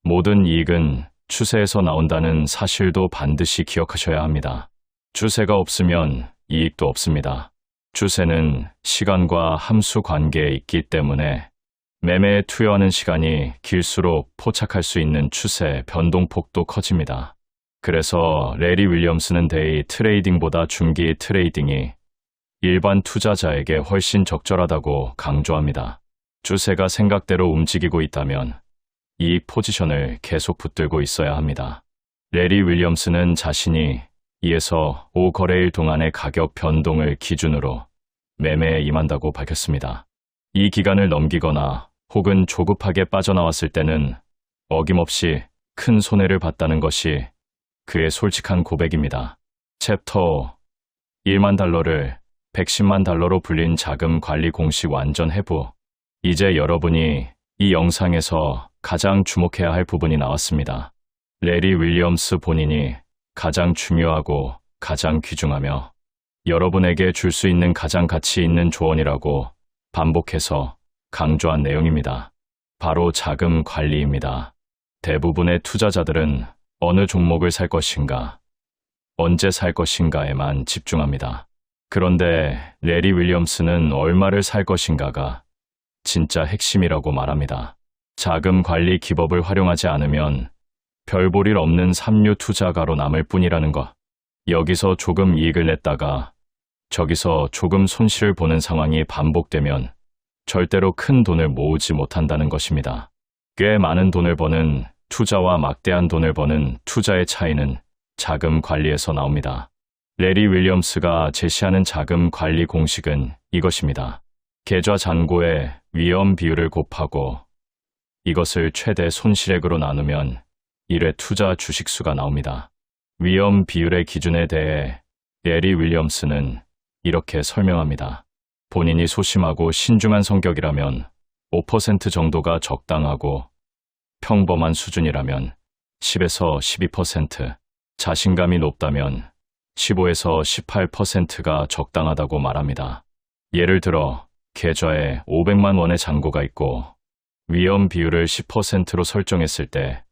모든 이익은 추세에서 나온다는 사실도 반드시 기억하셔야 합니다. 추세가 없으면 이익도 없습니다. 추세는 시간과 함수 관계에 있기 때문에 매매에 투여하는 시간이 길수록 포착할 수 있는 추세 변동폭도 커집니다. 그래서 레리 윌리엄스는 데이 트레이딩보다 중기 트레이딩이 일반 투자자에게 훨씬 적절하다고 강조합니다. 추세가 생각대로 움직이고 있다면 이 포지션을 계속 붙들고 있어야 합니다. 레리 윌리엄스는 자신이 2에서 5거래일 동안의 가격 변동을 기준으로 매매에 임한다고 밝혔습니다. 이 기간을 넘기거나 혹은 조급하게 빠져나왔을 때는 어김없이 큰 손해를 봤다는 것이 그의 솔직한 고백입니다. 챕터 1만 달러를 110만 달러로 불린 자금 관리 공식 완전 해부. 이제 여러분이 이 영상에서 가장 주목해야 할 부분이 나왔습니다. 레리 윌리엄스 본인이 가장 중요하고 가장 귀중하며 여러분에게 줄 수 있는 가장 가치 있는 조언이라고 반복해서 강조한 내용입니다. 바로 자금 관리입니다. 대부분의 투자자들은 어느 종목을 살 것인가, 언제 살 것인가에만 집중합니다. 그런데 레리 윌리엄스는 얼마를 살 것인가가 진짜 핵심이라고 말합니다. 자금 관리 기법을 활용하지 않으면 별 볼 일 없는 삼류 투자가로 남을 뿐이라는 것. 여기서 조금 이익을 냈다가 저기서 조금 손실을 보는 상황이 반복되면 절대로 큰 돈을 모으지 못한다는 것입니다. 꽤 많은 돈을 버는 투자와 막대한 돈을 버는 투자의 차이는 자금 관리에서 나옵니다. 레리 윌리엄스가 제시하는 자금 관리 공식은 이것입니다. 계좌 잔고의 위험 비율을 곱하고 이것을 최대 손실액으로 나누면 1회 투자 주식수가 나옵니다. 위험 비율의 기준에 대해 레리 윌리엄스는 이렇게 설명합니다. 본인이 소심하고 신중한 성격이라면 5% 정도가 적당하고 평범한 수준이라면 10에서 12%, 자신감이 높다면 15에서 18%가 적당하다고 말합니다. 예를 들어 계좌에 500만 원의 잔고가 있고 위험 비율을 10%로 설정했을 때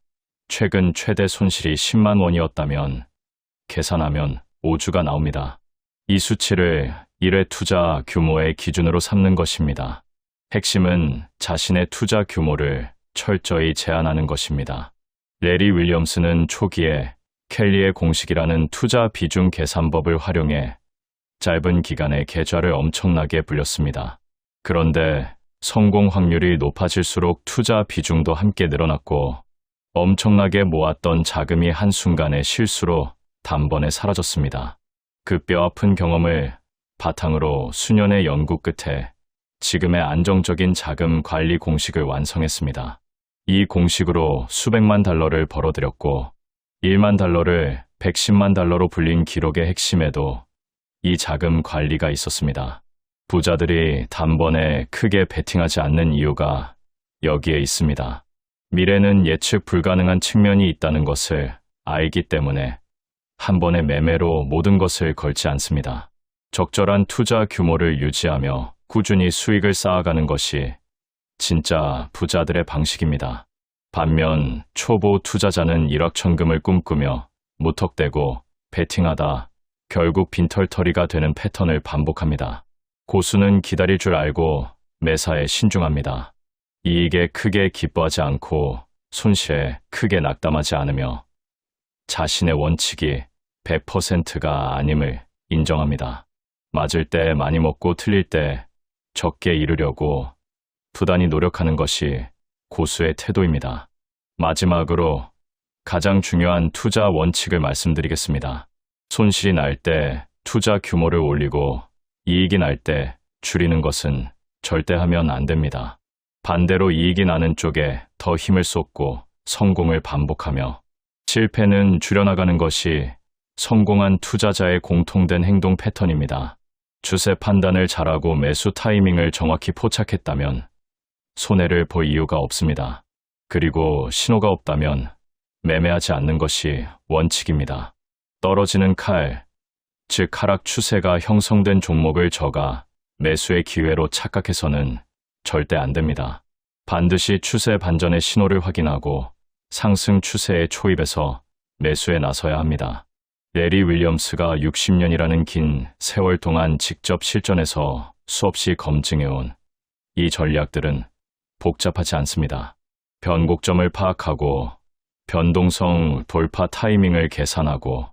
최근 최대 손실이 10만 원이었다면 계산하면 5주가 나옵니다. 이 수치를 1회 투자 규모의 기준으로 삼는 것입니다. 핵심은 자신의 투자 규모를 철저히 제한하는 것입니다. 레리 윌리엄스는 초기에 켈리의 공식이라는 투자 비중 계산법을 활용해 짧은 기간에 계좌를 엄청나게 불렸습니다. 그런데 성공 확률이 높아질수록 투자 비중도 함께 늘어났고 엄청나게 모았던 자금이 한순간에 실수로 단번에 사라졌습니다. 그 뼈아픈 경험을 바탕으로 수년의 연구 끝에 지금의 안정적인 자금 관리 공식을 완성했습니다. 이 공식으로 수백만 달러를 벌어들였고 1만 달러를 110만 달러로 불린 기록의 핵심에도 이 자금 관리가 있었습니다. 부자들이 단번에 크게 베팅하지 않는 이유가 여기에 있습니다. 미래는 예측 불가능한 측면이 있다는 것을 알기 때문에 한 번의 매매로 모든 것을 걸지 않습니다. 적절한 투자 규모를 유지하며 꾸준히 수익을 쌓아가는 것이 진짜 부자들의 방식입니다. 반면 초보 투자자는 일확천금을 꿈꾸며 무턱대고 베팅하다 결국 빈털터리가 되는 패턴을 반복합니다. 고수는 기다릴 줄 알고 매사에 신중합니다. 이익에 크게 기뻐하지 않고 손실에 크게 낙담하지 않으며 자신의 원칙이 100%가 아님을 인정합니다. 맞을 때 많이 먹고 틀릴 때 적게 이루려고 부단히 노력하는 것이 고수의 태도입니다. 마지막으로 가장 중요한 투자 원칙을 말씀드리겠습니다. 손실이 날 때 투자 규모를 올리고 이익이 날 때 줄이는 것은 절대 하면 안 됩니다. 반대로 이익이 나는 쪽에 더 힘을 쏟고 성공을 반복하며 실패는 줄여나가는 것이 성공한 투자자의 공통된 행동 패턴입니다. 주세 판단을 잘하고 매수 타이밍을 정확히 포착했다면 손해를 볼 이유가 없습니다. 그리고 신호가 없다면 매매하지 않는 것이 원칙입니다. 떨어지는 칼, 즉 하락 추세가 형성된 종목을 저가 매수의 기회로 착각해서는 절대 안 됩니다. 반드시 추세 반전의 신호를 확인하고 상승 추세의 초입에서 매수에 나서야 합니다. 레리 윌리엄스가 60년이라는 긴 세월 동안 직접 실전에서 수없이 검증해온 이 전략들은 복잡하지 않습니다. 변곡점을 파악하고 변동성 돌파 타이밍을 계산하고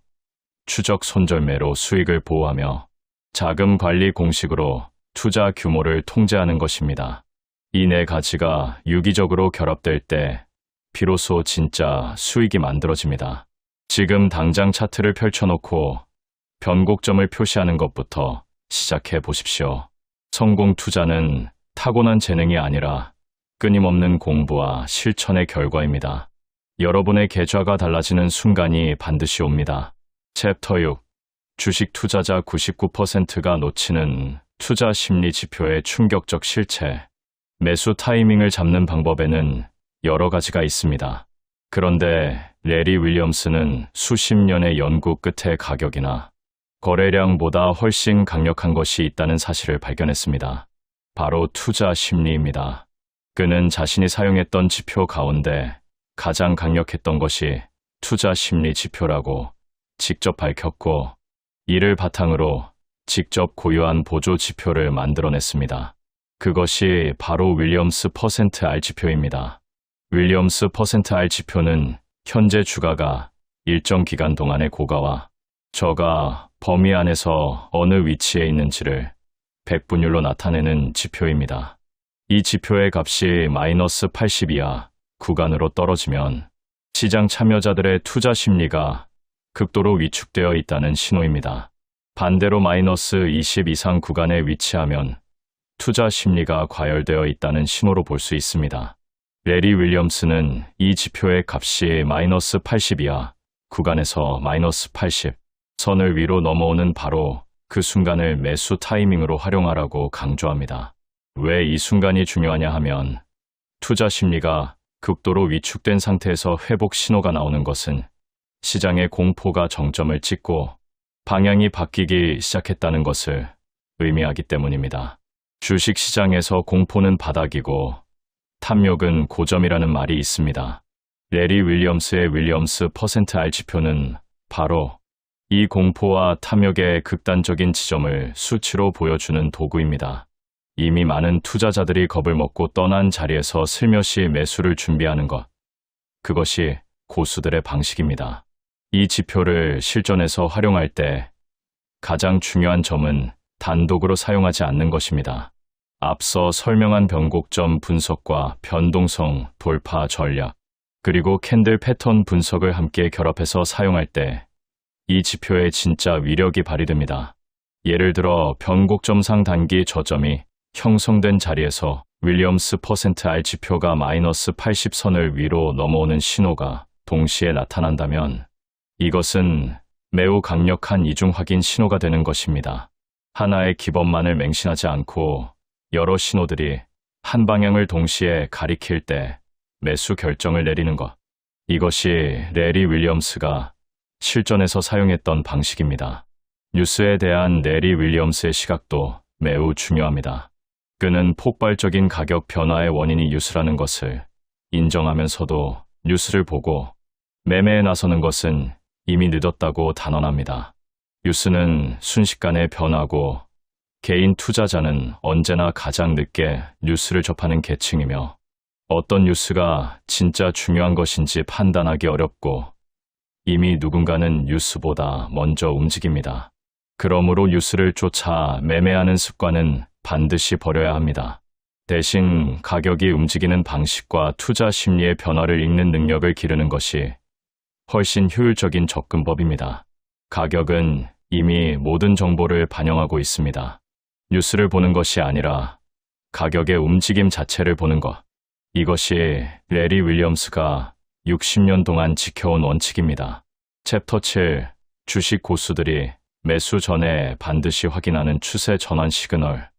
추적 손절매로 수익을 보호하며 자금 관리 공식으로 투자 규모를 통제하는 것입니다. 이 네 가지가 유기적으로 결합될 때 비로소 진짜 수익이 만들어집니다. 지금 당장 차트를 펼쳐놓고 변곡점을 표시하는 것부터 시작해 보십시오. 성공 투자는 타고난 재능이 아니라 끊임없는 공부와 실천의 결과입니다. 여러분의 계좌가 달라지는 순간이 반드시 옵니다. 챕터 6. 주식 투자자 99%가 놓치는 투자 심리 지표의 충격적 실체. 매수 타이밍을 잡는 방법에는 여러 가지가 있습니다. 그런데 레리 윌리엄스는 수십 년의 연구 끝에 가격이나 거래량보다 훨씬 강력한 것이 있다는 사실을 발견했습니다. 바로 투자 심리입니다. 그는 자신이 사용했던 지표 가운데 가장 강력했던 것이 투자 심리 지표라고 직접 밝혔고, 이를 바탕으로 직접 고유한 보조 지표를 만들어냈습니다. 그것이 바로 윌리엄스 %R 지표입니다. 윌리엄스 %R 지표는 현재 주가가 일정 기간 동안의 고가와 저가 범위 안에서 어느 위치에 있는지를 백분율로 나타내는 지표입니다. 이 지표의 값이 마이너스 80 이하 구간으로 떨어지면 시장 참여자들의 투자 심리가 극도로 위축되어 있다는 신호입니다. 반대로 마이너스 20 이상 구간에 위치하면 투자 심리가 과열되어 있다는 신호로 볼 수 있습니다. 레리 윌리엄스는 이 지표의 값이 마이너스 80 이하 구간에서 마이너스 80 선을 위로 넘어오는 바로 그 순간을 매수 타이밍으로 활용하라고 강조합니다. 왜 이 순간이 중요하냐 하면 투자 심리가 극도로 위축된 상태에서 회복 신호가 나오는 것은 시장의 공포가 정점을 찍고 방향이 바뀌기 시작했다는 것을 의미하기 때문입니다. 주식시장에서 공포는 바닥이고 탐욕은 고점이라는 말이 있습니다. 레리 윌리엄스의 윌리엄스 %R 지표는 바로 이 공포와 탐욕의 극단적인 지점을 수치로 보여주는 도구입니다. 이미 많은 투자자들이 겁을 먹고 떠난 자리에서 슬며시 매수를 준비하는 것, 그것이 고수들의 방식입니다. 이 지표를 실전에서 활용할 때 가장 중요한 점은 단독으로 사용하지 않는 것입니다. 앞서 설명한 변곡점 분석과 변동성 돌파 전략, 그리고 캔들 패턴 분석을 함께 결합해서 사용할 때 이 지표의 진짜 위력이 발휘됩니다. 예를 들어 변곡점상 단기 저점이 형성된 자리에서 윌리엄스 %R 지표가 마이너스 80선을 위로 넘어오는 신호가 동시에 나타난다면 이것은 매우 강력한 이중 확인 신호가 되는 것입니다. 하나의 기법만을 맹신하지 않고 여러 신호들이 한 방향을 동시에 가리킬 때 매수 결정을 내리는 것. 이것이 레리 윌리엄스가 실전에서 사용했던 방식입니다. 뉴스에 대한 레리 윌리엄스의 시각도 매우 중요합니다. 그는 폭발적인 가격 변화의 원인이 뉴스라는 것을 인정하면서도 뉴스를 보고 매매에 나서는 것은 이미 늦었다고 단언합니다. 뉴스는 순식간에 변하고 개인 투자자는 언제나 가장 늦게 뉴스를 접하는 계층이며 어떤 뉴스가 진짜 중요한 것인지 판단하기 어렵고 이미 누군가는 뉴스보다 먼저 움직입니다. 그러므로 뉴스를 쫓아 매매하는 습관은 반드시 버려야 합니다. 대신 가격이 움직이는 방식과 투자 심리의 변화를 읽는 능력을 기르는 것이 훨씬 효율적인 접근법입니다. 가격은 이미 모든 정보를 반영하고 있습니다. 뉴스를 보는 것이 아니라 가격의 움직임 자체를 보는 것. 이것이 레리 윌리엄스가 60년 동안 지켜온 원칙입니다. 챕터 7. 주식 고수들이 매수 전에 반드시 확인하는 추세 전환 시그널.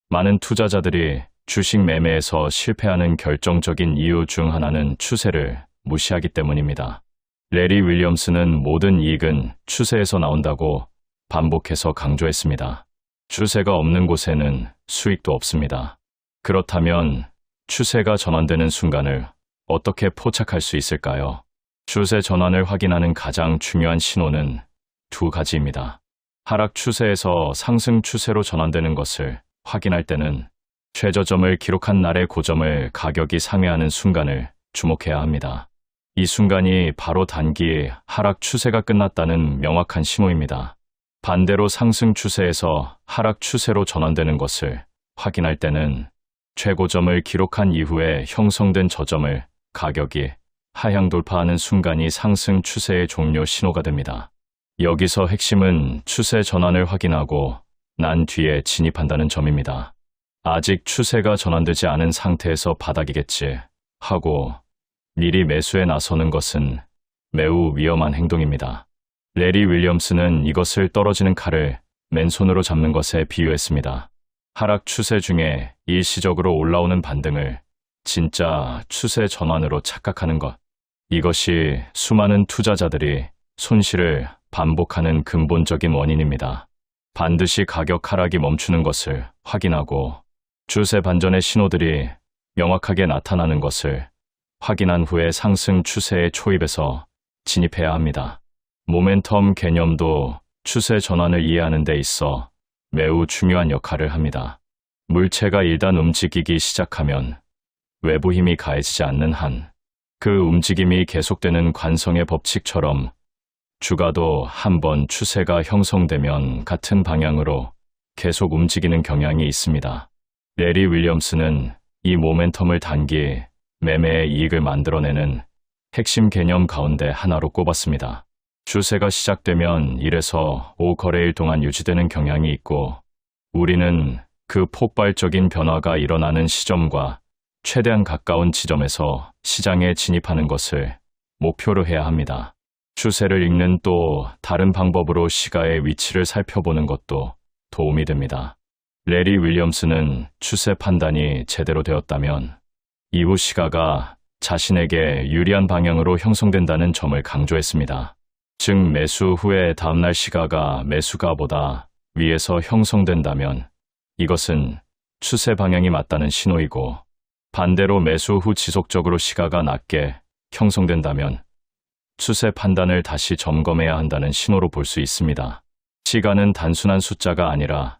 많은 투자자들이 주식 매매에서 실패하는 결정적인 이유 중 하나는 추세를 무시하기 때문입니다. 레리 윌리엄스는 모든 이익은 추세에서 나온다고 반복해서 강조했습니다. 추세가 없는 곳에는 수익도 없습니다. 그렇다면 추세가 전환되는 순간을 어떻게 포착할 수 있을까요? 추세 전환을 확인하는 가장 중요한 신호는 두 가지입니다. 하락 추세에서 상승 추세로 전환되는 것을 확인할 때는 최저점을 기록한 날의 고점을 가격이 상회하는 순간을 주목해야 합니다. 이 순간이 바로 단기 하락 추세가 끝났다는 명확한 신호입니다. 반대로 상승 추세에서 하락 추세로 전환되는 것을 확인할 때는 최고점을 기록한 이후에 형성된 저점을 가격이 하향 돌파하는 순간이 상승 추세의 종료 신호가 됩니다. 여기서 핵심은 추세 전환을 확인하고 난 뒤에 진입한다는 점입니다. 아직 추세가 전환되지 않은 상태에서 바닥이겠지 하고 미리 매수에 나서는 것은 매우 위험한 행동입니다. 레리 윌리엄스는 이것을 떨어지는 칼을 맨손으로 잡는 것에 비유했습니다. 하락 추세 중에 일시적으로 올라오는 반등을 진짜 추세 전환으로 착각하는 것. 이것이 수많은 투자자들이 손실을 반복하는 근본적인 원인입니다. 반드시 가격 하락이 멈추는 것을 확인하고 추세 반전의 신호들이 명확하게 나타나는 것을 확인한 후에 상승 추세의 초입에서 진입해야 합니다. 모멘텀 개념도 추세 전환을 이해하는 데 있어 매우 중요한 역할을 합니다. 물체가 일단 움직이기 시작하면 외부 힘이 가해지지 않는 한 그 움직임이 계속되는 관성의 법칙처럼 주가도 한번 추세가 형성되면 같은 방향으로 계속 움직이는 경향이 있습니다. 레리 윌리엄스는 이 모멘텀을 단기 매매의 이익을 만들어내는 핵심 개념 가운데 하나로 꼽았습니다. 추세가 시작되면 1에서 5거래일 동안 유지되는 경향이 있고 우리는 그 폭발적인 변화가 일어나는 시점과 최대한 가까운 지점에서 시장에 진입하는 것을 목표로 해야 합니다. 추세를 읽는 또 다른 방법으로 시가의 위치를 살펴보는 것도 도움이 됩니다. 레리 윌리엄스는 추세 판단이 제대로 되었다면 이후 시가가 자신에게 유리한 방향으로 형성된다는 점을 강조했습니다. 즉 매수 후에 다음날 시가가 매수가보다 위에서 형성된다면 이것은 추세 방향이 맞다는 신호이고 반대로 매수 후 지속적으로 시가가 낮게 형성된다면 추세 판단을 다시 점검해야 한다는 신호로 볼 수 있습니다. 시가는 단순한 숫자가 아니라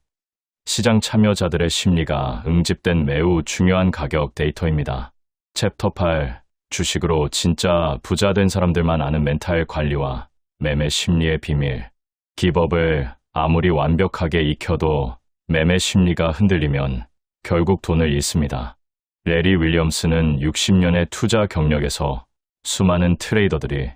시장 참여자들의 심리가 응집된 매우 중요한 가격 데이터입니다. 챕터 8 주식으로 진짜 부자 된 사람들만 아는 멘탈 관리와 매매 심리의 비밀. 기법을 아무리 완벽하게 익혀도 매매 심리가 흔들리면 결국 돈을 잃습니다. 레리 윌리엄스는 60년의 투자 경력에서 수많은 트레이더들이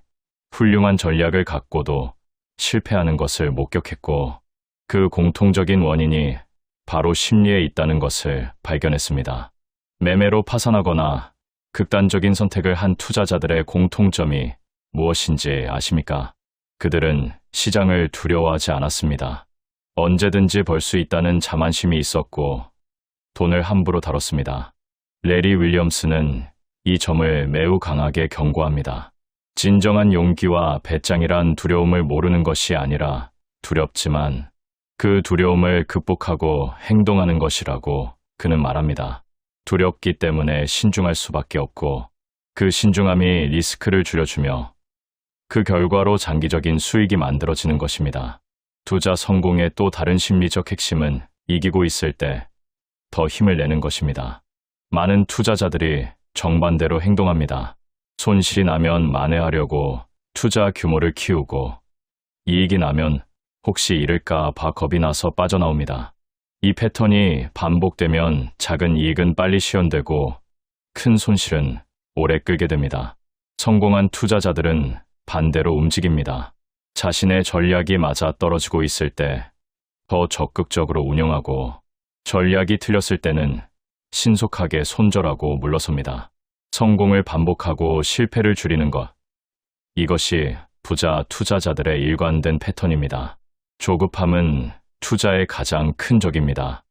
훌륭한 전략을 갖고도 실패하는 것을 목격했고 그 공통적인 원인이 바로 심리에 있다는 것을 발견했습니다. 매매로 파산하거나 극단적인 선택을 한 투자자들의 공통점이 무엇인지 아십니까? 그들은 시장을 두려워하지 않았습니다. 언제든지 벌 수 있다는 자만심이 있었고 돈을 함부로 다뤘습니다. 레리 윌리엄스는 이 점을 매우 강하게 경고합니다. 진정한 용기와 배짱이란 두려움을 모르는 것이 아니라 두렵지만 그 두려움을 극복하고 행동하는 것이라고 그는 말합니다. 두렵기 때문에 신중할 수밖에 없고 그 신중함이 리스크를 줄여주며 그 결과로 장기적인 수익이 만들어지는 것입니다. 투자 성공의 또 다른 심리적 핵심은 이기고 있을 때 더 힘을 내는 것입니다. 많은 투자자들이 정반대로 행동합니다. 손실이 나면 만회하려고 투자 규모를 키우고 이익이 나면 혹시 잃을까 봐 겁이 나서 빠져나옵니다. 이 패턴이 반복되면 작은 이익은 빨리 시현되고 큰 손실은 오래 끌게 됩니다. 성공한 투자자들은 반대로 움직입니다. 자신의 전략이 맞아 떨어지고 있을 때 더 적극적으로 운영하고 전략이 틀렸을 때는 신속하게 손절하고 물러섭니다. 성공을 반복하고 실패를 줄이는 것. 이것이 부자 투자자들의 일관된 패턴입니다. 조급함은 투자의 가장 큰 적입니다.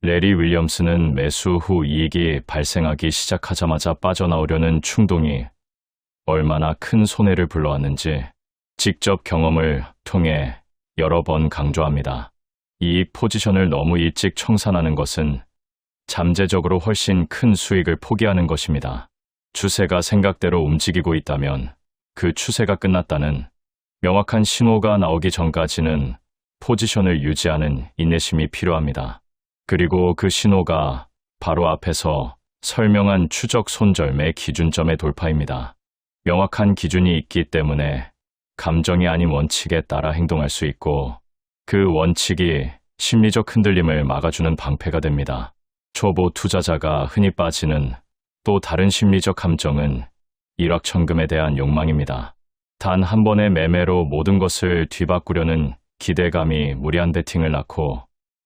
레리 윌리엄스는 매수 후 이익이 발생하기 시작하자마자 빠져나오려는 충동이 얼마나 큰 손해를 불러왔는지 직접 경험을 통해 여러 번 강조합니다. 이 포지션을 너무 일찍 청산하는 것은 잠재적으로 훨씬 큰 수익을 포기하는 것입니다. 추세가 생각대로 움직이고 있다면 그 추세가 끝났다는 명확한 신호가 나오기 전까지는 포지션을 유지하는 인내심이 필요합니다. 그리고 그 신호가 바로 앞에서 설명한 추적 손절매 기준점의 돌파입니다. 명확한 기준이 있기 때문에 감정이 아닌 원칙에 따라 행동할 수 있고 그 원칙이 심리적 흔들림을 막아주는 방패가 됩니다. 초보 투자자가 흔히 빠지는 또 다른 심리적 함정은 일확천금에 대한 욕망입니다. 단 한 번의 매매로 모든 것을 뒤바꾸려는 기대감이 무리한 베팅을 낳고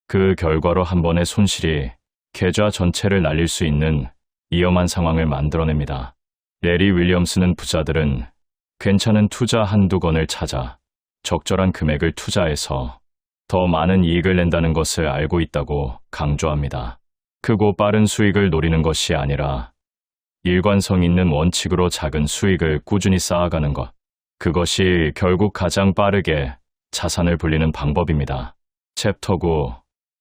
그 결과로 한 번의 손실이 계좌 전체를 날릴 수 있는 위험한 상황을 만들어냅니다. 레리 윌리엄스는 부자들은 괜찮은 투자 한두 건을 찾아 적절한 금액을 투자해서 더 많은 이익을 낸다는 것을 알고 있다고 강조합니다. 크고 빠른 수익을 노리는 것이 아니라 일관성 있는 원칙으로 작은 수익을 꾸준히 쌓아가는 것. 그것이 결국 가장 빠르게 자산을 불리는 방법입니다. 챕터 9.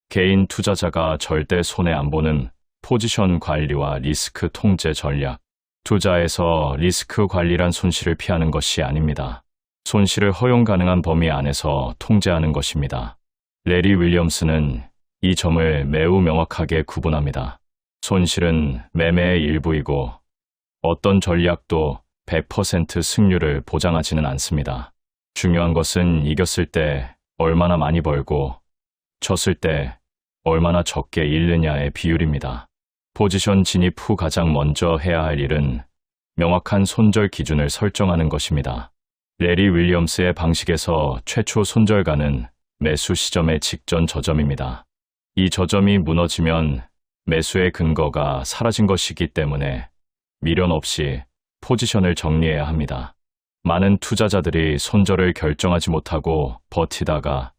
개인 투자자가 절대 손해 안 보는 포지션 관리와 리스크 통제 전략. 투자에서 리스크 관리란 손실을 피하는 것이 아닙니다. 손실을 허용 가능한 범위 안에서 통제하는 것입니다. 레리 윌리엄스는 이 점을 매우 명확하게 구분합니다. 손실은 매매의 일부이고 어떤 전략도 100% 승률을 보장하지는 않습니다. 중요한 것은 이겼을 때 얼마나 많이 벌고 졌을 때 얼마나 적게 잃느냐의 비율입니다. 포지션 진입 후 가장 먼저 해야 할 일은 명확한 손절 기준을 설정하는 것입니다. 레리 윌리엄스의 방식에서 최초 손절가는 매수 시점의 직전 저점입니다. 이 저점이 무너지면 매수의 근거가 사라진 것이기 때문에 미련 없이 포지션을 정리해야 합니다. 많은 투자자들이 손절을 결정하지 못하고 버티다가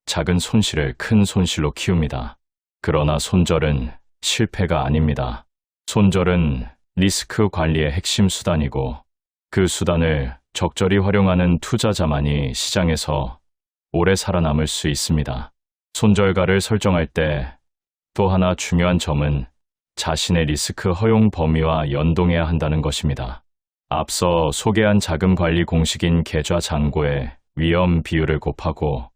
작은 손실을 큰 손실로 키웁니다. 그러나 손절은 실패가 아닙니다. 손절은 리스크 관리의 핵심 수단이고 그 수단을 적절히 활용하는 투자자만이 시장에서 오래 살아남을 수 있습니다. 손절가를 설정할 때 또 하나 중요한 점은 자신의 리스크 허용 범위와 연동해야 한다는 것입니다. 앞서 소개한 자금 관리 공식인 계좌 잔고의 위험 비율을 곱하고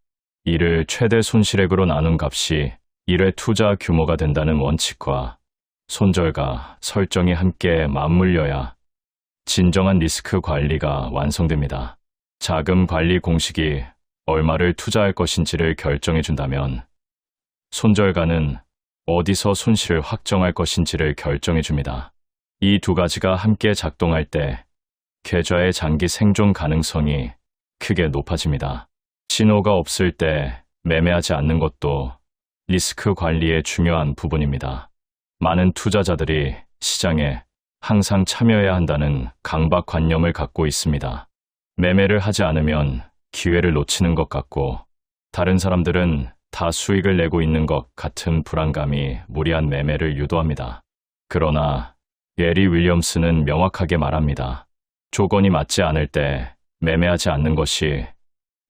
이를 최대 손실액으로 나눈 값이 1회 투자 규모가 된다는 원칙과 손절가 설정이 함께 맞물려야 진정한 리스크 관리가 완성됩니다. 자금 관리 공식이 얼마를 투자할 것인지를 결정해 준다면 손절가는 어디서 손실을 확정할 것인지를 결정해 줍니다. 이 두 가지가 함께 작동할 때 계좌의 장기 생존 가능성이 크게 높아집니다. 신호가 없을 때 매매하지 않는 것도 리스크 관리의 중요한 부분입니다. 많은 투자자들이 시장에 항상 참여해야 한다는 강박관념을 갖고 있습니다. 매매를 하지 않으면 기회를 놓치는 것 같고 다른 사람들은 다 수익을 내고 있는 것 같은 불안감이 무리한 매매를 유도합니다. 그러나 레리 윌리엄스는 명확하게 말합니다. 조건이 맞지 않을 때 매매하지 않는 것이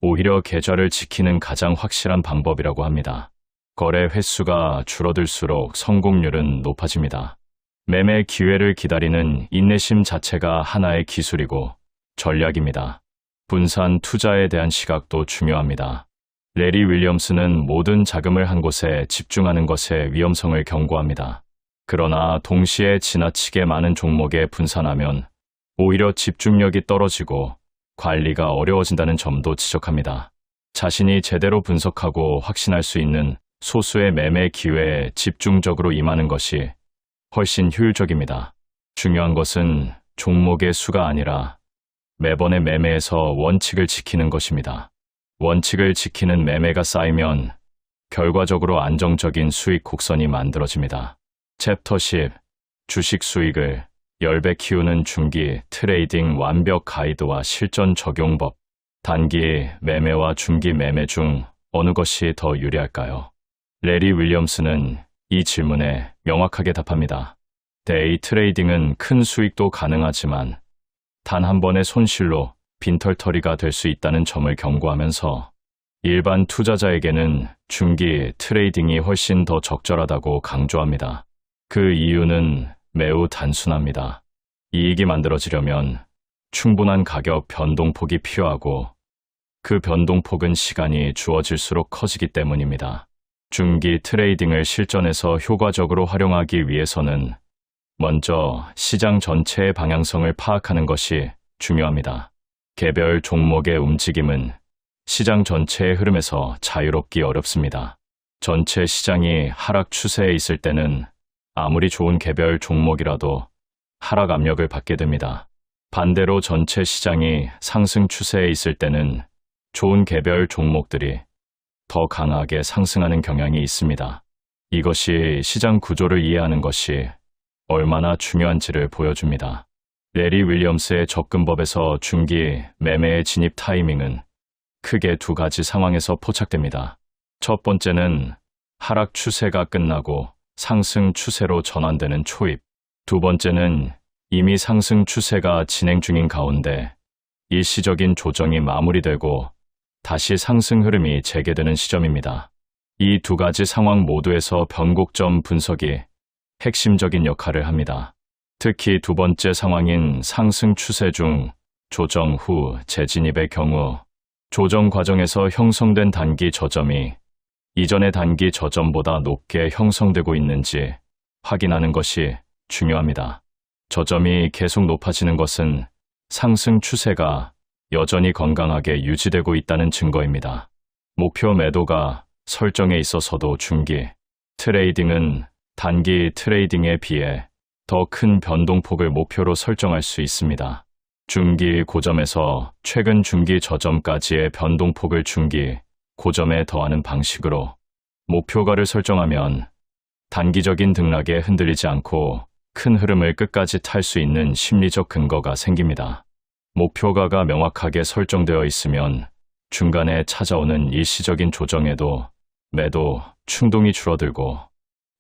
오히려 계좌를 지키는 가장 확실한 방법이라고 합니다. 거래 횟수가 줄어들수록 성공률은 높아집니다. 매매 기회를 기다리는 인내심 자체가 하나의 기술이고 전략입니다. 분산 투자에 대한 시각도 중요합니다. 레리 윌리엄스는 모든 자금을 한 곳에 집중하는 것의 위험성을 경고합니다. 그러나 동시에 지나치게 많은 종목에 분산하면 오히려 집중력이 떨어지고 관리가 어려워진다는 점도 지적합니다. 자신이 제대로 분석하고 확신할 수 있는 소수의 매매 기회에 집중적으로 임하는 것이 훨씬 효율적입니다. 중요한 것은 종목의 수가 아니라 매번의 매매에서 원칙을 지키는 것입니다. 원칙을 지키는 매매가 쌓이면 결과적으로 안정적인 수익 곡선이 만들어집니다. 챕터 10. 주식 수익을 10배 키우는 중기 트레이딩 완벽 가이드와 실전 적용법. 단기 매매와 중기 매매 중 어느 것이 더 유리할까요? 레리 윌리엄스는 이 질문에 명확하게 답합니다. 데이 트레이딩은 큰 수익도 가능하지만 단 한 번의 손실로 빈털터리가 될 수 있다는 점을 경고하면서 일반 투자자에게는 중기 트레이딩이 훨씬 더 적절하다고 강조합니다. 그 이유는 매우 단순합니다. 이익이 만들어지려면 충분한 가격 변동폭이 필요하고 그 변동폭은 시간이 주어질수록 커지기 때문입니다. 중기 트레이딩을 실전에서 효과적으로 활용하기 위해서는 먼저 시장 전체의 방향성을 파악하는 것이 중요합니다. 개별 종목의 움직임은 시장 전체의 흐름에서 자유롭기 어렵습니다. 전체 시장이 하락 추세에 있을 때는 아무리 좋은 개별 종목이라도 하락 압력을 받게 됩니다. 반대로 전체 시장이 상승 추세에 있을 때는 좋은 개별 종목들이 더 강하게 상승하는 경향이 있습니다. 이것이 시장 구조를 이해하는 것이 얼마나 중요한지를 보여줍니다. 레리 윌리엄스의 접근법에서 중기 매매의 진입 타이밍은 크게 두 가지 상황에서 포착됩니다. 첫 번째는 하락 추세가 끝나고 상승 추세로 전환되는 초입. 두 번째는 이미 상승 추세가 진행 중인 가운데 일시적인 조정이 마무리되고 다시 상승 흐름이 재개되는 시점입니다. 이 두 가지 상황 모두에서 변곡점 분석이 핵심적인 역할을 합니다. 특히 두 번째 상황인 상승 추세 중 조정 후 재진입의 경우 조정 과정에서 형성된 단기 저점이 이전의 단기 저점보다 높게 형성되고 있는지 확인하는 것이 중요합니다. 저점이 계속 높아지는 것은 상승 추세가 여전히 건강하게 유지되고 있다는 증거입니다. 목표 매도가 설정에 있어서도 중기 트레이딩은 단기 트레이딩에 비해 더 큰 변동폭을 목표로 설정할 수 있습니다. 중기 고점에서 최근 중기 저점까지의 변동폭을 중기 고점에 더하는 방식으로 목표가를 설정하면 단기적인 등락에 흔들리지 않고 큰 흐름을 끝까지 탈 수 있는 심리적 근거가 생깁니다. 목표가가 명확하게 설정되어 있으면 중간에 찾아오는 일시적인 조정에도 매도 충동이 줄어들고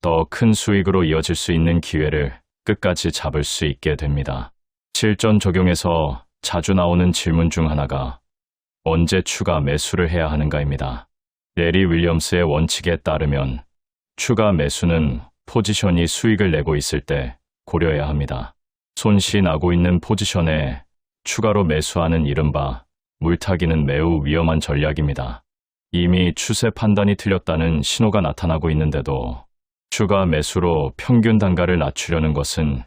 더 큰 수익으로 이어질 수 있는 기회를 끝까지 잡을 수 있게 됩니다. 실전 적용에서 자주 나오는 질문 중 하나가 언제 추가 매수를 해야 하는가입니다. 레리 윌리엄스의 원칙에 따르면 추가 매수는 포지션이 수익을 내고 있을 때 고려해야 합니다. 손실이 나고 있는 포지션에 추가로 매수하는 이른바 물타기는 매우 위험한 전략입니다. 이미 추세 판단이 틀렸다는 신호가 나타나고 있는데도 추가 매수로 평균 단가를 낮추려는 것은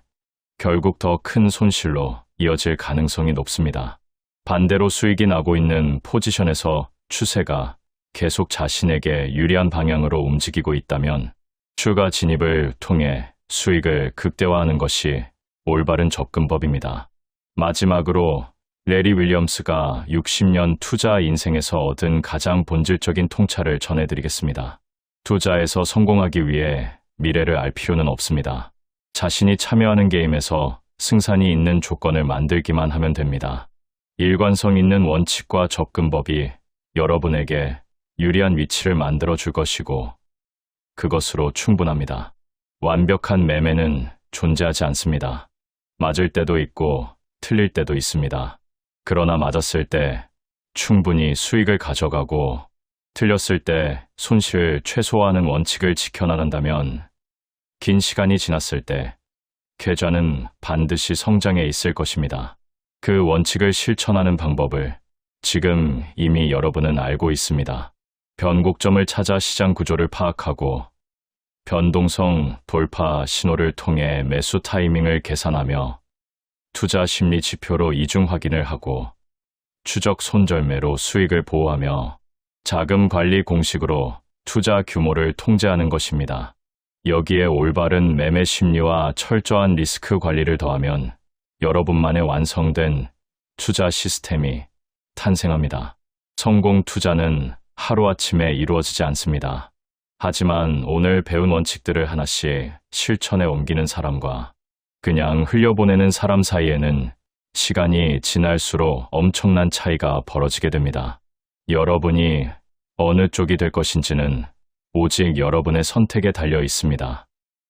결국 더 큰 손실로 이어질 가능성이 높습니다. 반대로 수익이 나고 있는 포지션에서 추세가 계속 자신에게 유리한 방향으로 움직이고 있다면 추가 진입을 통해 수익을 극대화하는 것이 올바른 접근법입니다. 마지막으로 레리 윌리엄스가 60년 투자 인생에서 얻은 가장 본질적인 통찰을 전해드리겠습니다. 투자에서 성공하기 위해 미래를 알 필요는 없습니다. 자신이 참여하는 게임에서 승산이 있는 조건을 만들기만 하면 됩니다. 일관성 있는 원칙과 접근법이 여러분에게 유리한 위치를 만들어 줄 것이고 그것으로 충분합니다. 완벽한 매매는 존재하지 않습니다. 맞을 때도 있고 틀릴 때도 있습니다. 그러나 맞았을 때 충분히 수익을 가져가고 틀렸을 때 손실을 최소화하는 원칙을 지켜나간다면 긴 시간이 지났을 때 계좌는 반드시 성장해 있을 것입니다. 그 원칙을 실천하는 방법을 지금 이미 여러분은 알고 있습니다. 변곡점을 찾아 시장 구조를 파악하고 변동성 돌파 신호를 통해 매수 타이밍을 계산하며 투자 심리 지표로 이중 확인을 하고 추적 손절매로 수익을 보호하며 자금 관리 공식으로 투자 규모를 통제하는 것입니다. 여기에 올바른 매매 심리와 철저한 리스크 관리를 더하면 여러분만의 완성된 투자 시스템이 탄생합니다. 성공 투자는 하루아침에 이루어지지 않습니다. 하지만 오늘 배운 원칙들을 하나씩 실천에 옮기는 사람과 그냥 흘려보내는 사람 사이에는 시간이 지날수록 엄청난 차이가 벌어지게 됩니다. 여러분이 어느 쪽이 될 것인지는 오직 여러분의 선택에 달려 있습니다.